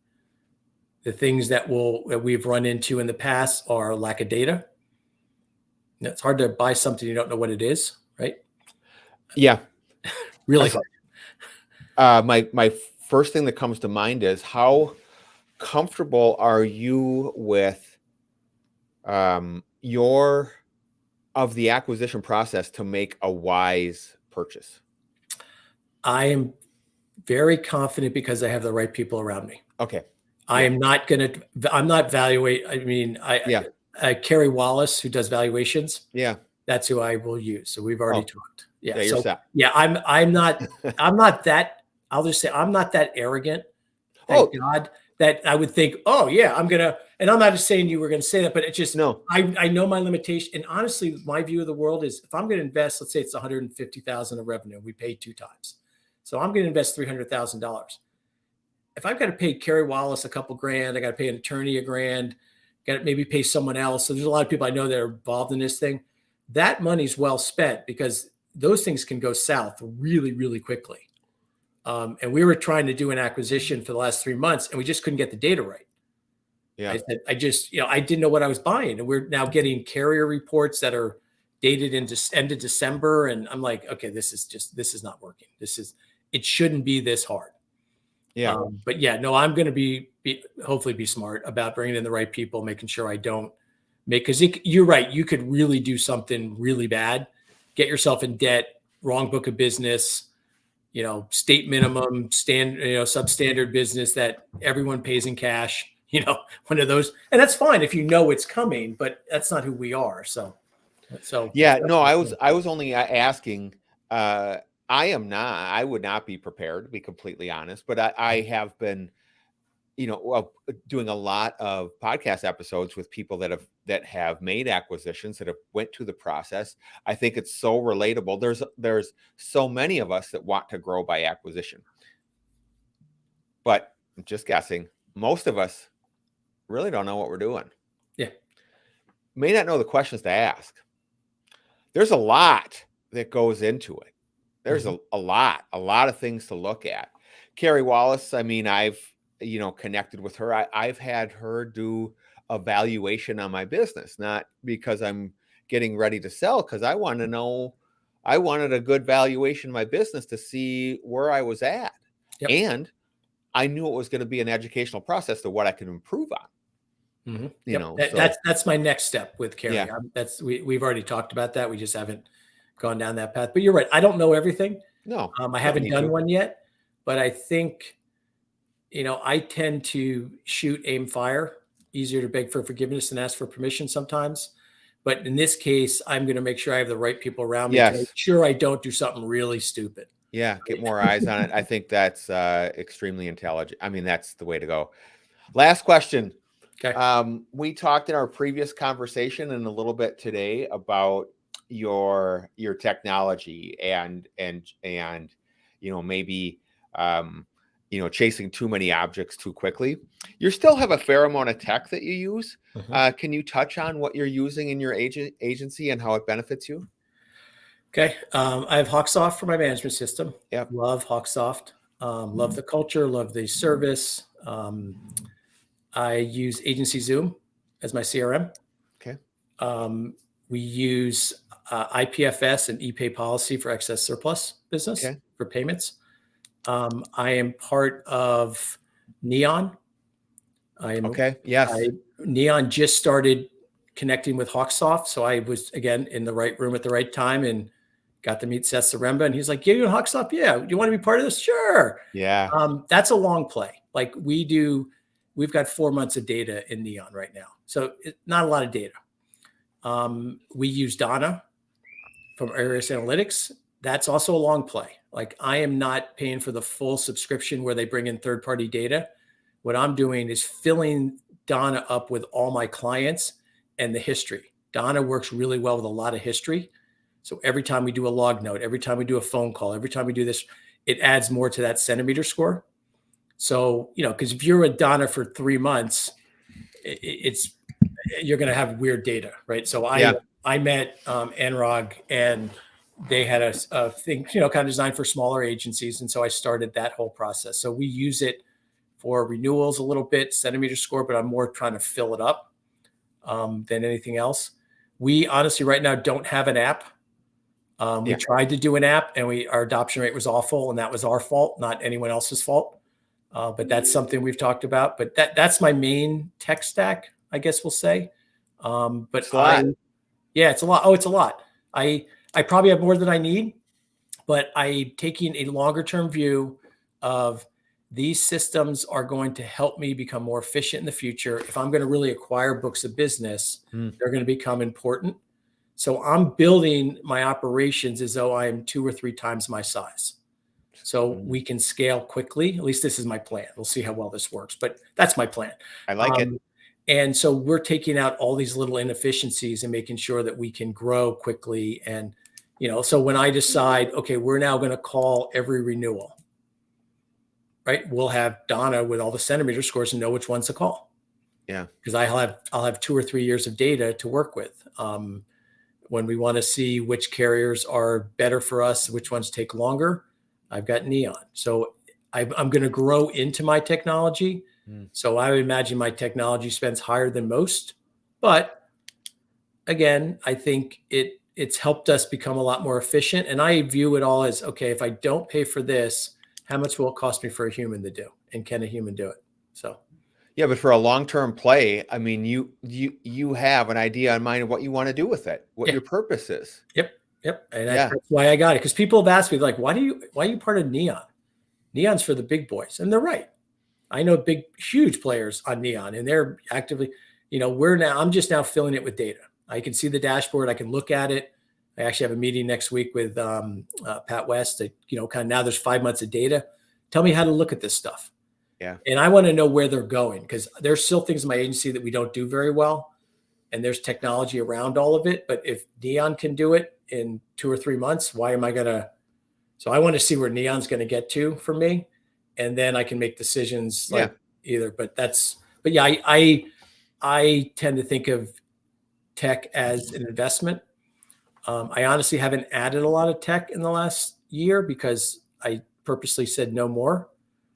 Speaker 3: the things that we've run into in the past are lack of data. It's hard to buy something you don't know what it is, right?
Speaker 1: Yeah.
Speaker 3: Really hard.
Speaker 1: My first thing that comes to mind is, how comfortable are you with of the acquisition process to make a wise purchase?
Speaker 3: I am very confident because I have the right people around me.
Speaker 1: Okay.
Speaker 3: I'm not evaluate. I mean, Kerry Wallace, who does valuations.
Speaker 1: Yeah.
Speaker 3: That's who I will use. So we've already talked. Yeah.
Speaker 1: Yeah, you're set.
Speaker 3: Yeah. I'm not that, I'll just say I'm not that arrogant. Thank God, that I would think, oh yeah, and I'm not just saying you were going to say that, but it's just,
Speaker 1: no,
Speaker 3: I know my limitation. And honestly, my view of the world is, if I'm going to invest, let's say it's 150,000 of revenue, we paid 2 times. So I'm going to invest $300,000. If I've got to pay Kerry Wallace a couple grand, I got to pay an attorney $1,000, got to maybe pay someone else. So there's a lot of people I know that are involved in this thing. That money's well spent, because those things can go south really, really quickly. And we were trying to do an acquisition for the last 3 months, and we just couldn't get the data right.
Speaker 1: Yeah.
Speaker 3: I didn't know what I was buying. And we're now getting carrier reports that are dated into end of December. And I'm like, okay, this is not working. It shouldn't be this hard.
Speaker 1: Yeah.
Speaker 3: But yeah, no, I'm going to hopefully be smart about bringing in the right people, making sure I don't because you're right. You could really do something really bad, get yourself in debt, wrong book of business, state minimum, substandard business that everyone pays in cash, one of those. And that's fine if you know it's coming, but that's not who we are. So
Speaker 1: yeah, no, I was only asking, I would not be prepared, to be completely honest, but I have been, doing a lot of podcast episodes with people that have made acquisitions, that have went through the process. I think it's so relatable. There's so many of us that want to grow by acquisition, but I'm just guessing, most of us really don't know what we're doing.
Speaker 3: Yeah.
Speaker 1: May not know the questions to ask. There's a lot that goes into it. There's a lot of things to look at. Kerry Wallace, I mean, I've, connected with her. I've had her do a valuation on my business, not because I'm getting ready to sell, because I wanted a good valuation of my business to see where I was at.
Speaker 3: Yep.
Speaker 1: And I knew it was going to be an educational process to what I could improve on.
Speaker 3: Mm-hmm. That's my next step with Kerry.
Speaker 1: Yeah.
Speaker 3: We've already talked about that. We just haven't gone down that path, but you're right. I don't know everything.
Speaker 1: No,
Speaker 3: I haven't done one yet, but I think, I tend to shoot, aim, fire. Easier to beg for forgiveness than ask for permission sometimes. But in this case, I'm going to make sure I have the right people around me to make sure I don't do something really stupid.
Speaker 1: Yeah. Get more eyes on it. I think that's extremely intelligent. I mean, that's the way to go. Last question.
Speaker 2: Okay.
Speaker 1: We talked in our previous conversation and a little bit today about your technology and maybe chasing too many objects too quickly. You still have a fair amount of tech that you use. Can you touch on what you're using in your agency and how it benefits you?
Speaker 2: Okay. I have Hawksoft for my management system.
Speaker 1: Yep.
Speaker 2: Love Hawksoft. Love the culture, love the service. I use Agency Zoom as my CRM.
Speaker 1: Okay.
Speaker 2: We use IPFS and ePay policy for excess surplus business for payments. I am part of Neon.
Speaker 1: Yes.
Speaker 2: Neon just started connecting with Hawksoft. So I was, again, in the right room at the right time and got to meet Seth Zaremba. And he's like, yeah, you and Hawksoft? Yeah. Do you want to be part of this? Sure.
Speaker 1: Yeah.
Speaker 2: That's a long play. Like we've got 4 months of data in Neon right now. So not a lot of data. We use Donna from Arius Analytics. That's also a long play. Like I am not paying for the full subscription where they bring in third-party data. What I'm doing is filling Donna up with all my clients and the history. Donna works really well with a lot of history. So every time we do a log note, every time we do a phone call, every time we do this, it adds more to that centimeter score. So, because if you're with Donna for 3 months, you're going to have weird data, right? So I met Enrog and they had a thing, kind of designed for smaller agencies. And so I started that whole process. So we use it for renewals a little bit, centimeter score, but I'm more trying to fill it up than anything else. We honestly right now don't have an app. We tried to do an app and our adoption rate was awful, and that was our fault, not anyone else's fault. But that's something we've talked about. But that's my main tech stack, I guess we'll say. But
Speaker 1: it's a lot.
Speaker 2: It's a lot. Oh, it's a lot. I probably have more than I need, but I'm taking a longer term view of these systems are going to help me become more efficient in the future. If I'm going to really acquire books of business, they're going to become important. So I'm building my operations as though I am 2 or 3 times my size. So we can scale quickly. At least this is my plan. We'll see how well this works, but that's my plan.
Speaker 1: I like it.
Speaker 2: And so we're taking out all these little inefficiencies and making sure that we can grow quickly. And, so when I decide, okay, we're now going to call every renewal, right? We'll have Donna with all the centimeter scores and know which ones to call.
Speaker 1: Yeah.
Speaker 2: Because I'll have 2 or 3 years of data to work with. When we want to see which carriers are better for us, which ones take longer, I've got Neon. So I'm going to grow into my technology. So I would imagine my technology spends higher than most. But again, I think it's helped us become a lot more efficient. And I view it all as, okay, if I don't pay for this, how much will it cost me for a human to do? And can a human do it? So.
Speaker 1: Yeah, but for a long-term play, I mean, you have an idea in mind of what you want to do with it, what your purpose is.
Speaker 2: Yep. And that's why I got it. Because people have asked me, like, why are you part of Neon? Neon's for the big boys. And they're right. I know huge players on Neon, and they're actively, I'm just now filling it with data. I can see the dashboard. I can look at it. I actually have a meeting next week with Pat West. Now there's 5 months of data. Tell me how to look at this stuff.
Speaker 1: Yeah.
Speaker 2: And I want to know where they're going, because there's still things in my agency that we don't do very well. And there's technology around all of it. But if Neon can do it in 2 or 3 months, why am I going to? So I want to see where Neon's going to get to for me. And then I can make decisions either. But I tend to think of tech as an investment. I honestly haven't added a lot of tech in the last year because I purposely said no more.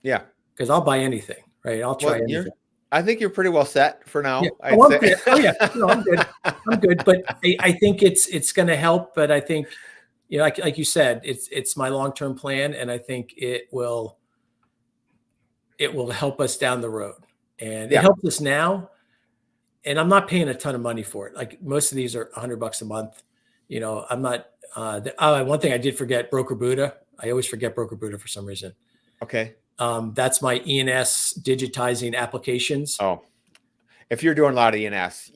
Speaker 1: Yeah.
Speaker 2: Because I'll buy anything, right? I'll try anything.
Speaker 1: I think you're pretty well set for now.
Speaker 2: Yeah. I'm good. I'm good. I'm good. But I think it's going to help. But I think, like you said, it's my long-term plan, and I think it will help us down the road. And it helps us now. And I'm not paying a ton of money for it. Like most of these are $100 a month. I'm not. One thing I did forget, Broker Buddha. I always forget Broker Buddha for some reason.
Speaker 1: Okay.
Speaker 2: That's my E&S digitizing applications.
Speaker 1: Oh, if you're doing a lot of E&S,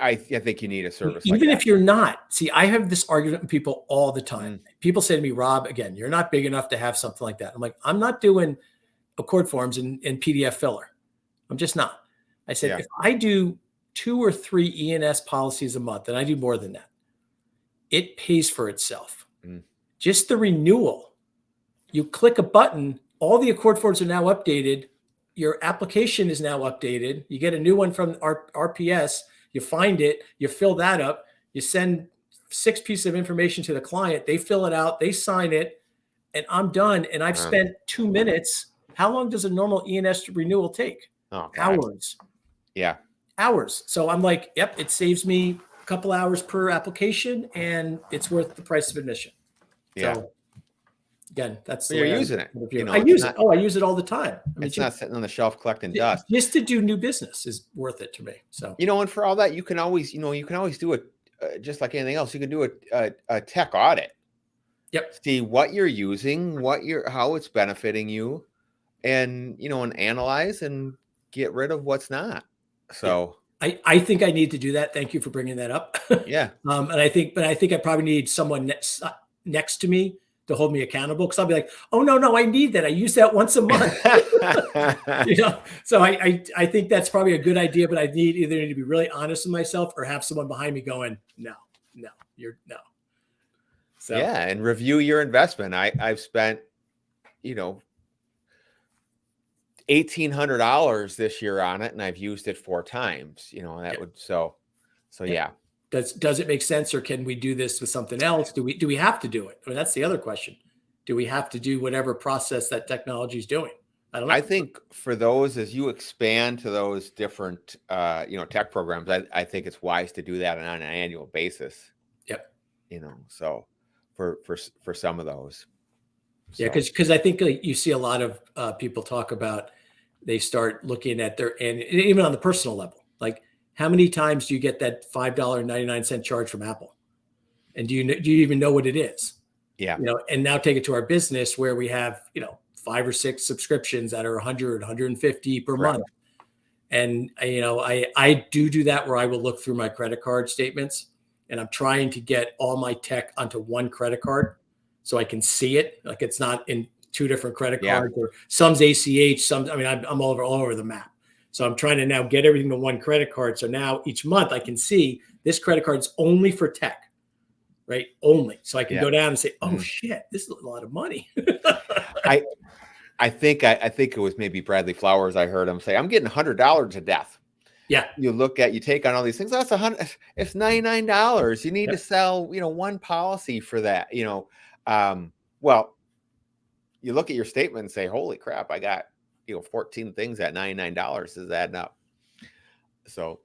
Speaker 1: I think you need a service.
Speaker 2: Even if you're not. See, I have this argument with people all the time. People say to me, Rob, again, you're not big enough to have something like that. I'm like, I'm not doing Accord forms and PDF filler. I'm just not.
Speaker 3: I said,
Speaker 1: Yeah.
Speaker 3: if I do 2 or 3 E&S policies a month, and I do more than that, it pays for itself.
Speaker 1: Mm.
Speaker 3: Just the renewal. You click a button, all the accord forms are now updated. Your application is now updated. You get a new one from RPS. You find it, you fill that up, you send 6 pieces of information to the client. They fill it out, they sign it, and I'm done. And I've spent 2 minutes. How long does a normal E&S renewal take?
Speaker 1: Oh, God.
Speaker 3: Hours.
Speaker 1: Yeah.
Speaker 3: Hours. So I'm like, yep, it saves me a couple hours per application, and it's worth the price of admission.
Speaker 1: Yeah.
Speaker 3: So again, that's
Speaker 1: So
Speaker 3: the
Speaker 1: you're
Speaker 3: way
Speaker 1: using it. You know,
Speaker 3: I use it. Oh, I use it all the time. I mean,
Speaker 1: it's not sitting on the shelf collecting dust.
Speaker 3: just to do new business is worth it to me. So,
Speaker 1: You know, and for all that, you can always do it just like anything else. You can do a tech audit.
Speaker 3: Yep.
Speaker 1: See what you're using, how it's benefiting you, and and analyze and get rid of what's not. So
Speaker 3: I think I need to do that. Thank you for bringing that up.
Speaker 1: yeah.
Speaker 3: And I think I probably need someone next to me to hold me accountable, because I'll be like, oh no, I need that. I use that once a month. So I think that's probably a good idea, but I either need to be really honest with myself or have someone behind me going, no. So
Speaker 1: Yeah, and review your investment. I've spent, $1,800 this year on it, and I've used it 4 times. Yeah.
Speaker 3: Does it make sense, or can we do this with something else? Do we have to do it? I mean, that's the other question. Do we have to do whatever process that technology is doing? I don't know.
Speaker 1: I think for those, as you expand to those different, tech programs, I think it's wise to do that on an annual basis.
Speaker 3: Yep.
Speaker 1: So for some of those.
Speaker 3: Yeah, because I think you see a lot of people talk about, they start looking at and even on the personal level, like how many times do you get that $5.99 charge from Apple? And do you even know what it is?
Speaker 1: Yeah.
Speaker 3: And now take it to our business where we have, 5 or 6 subscriptions that are 100, 150 per month. And, I do that where I will look through my credit card statements, and I'm trying to get all my tech onto one credit card so I can see it. Like it's not in 2 different credit cards, or some's ACH, I'm all over the map. So I'm trying to now get everything to one credit card. So now each month I can see this credit card's only for tech, right? Only. So I can go down and say, oh shit, this is a lot of money.
Speaker 1: I think it was maybe Bradley Flowers. I heard him say, I'm getting $100 to death.
Speaker 3: Yeah.
Speaker 1: You take on all these things. That's it's $99. You need to sell, one policy for that, well, you look at your statement and say, holy crap, I got, 14 things at $99 is adding up. So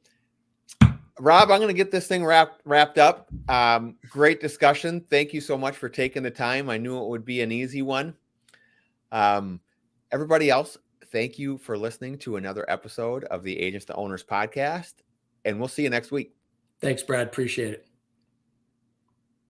Speaker 1: Rob, I'm going to get this thing wrapped up. Great discussion. Thank you so much for taking the time. I knew it would be an easy one. Everybody else, thank you for listening to another episode of the Agents to Owners podcast, and we'll see you next week.
Speaker 3: Thanks, Brad. Appreciate it.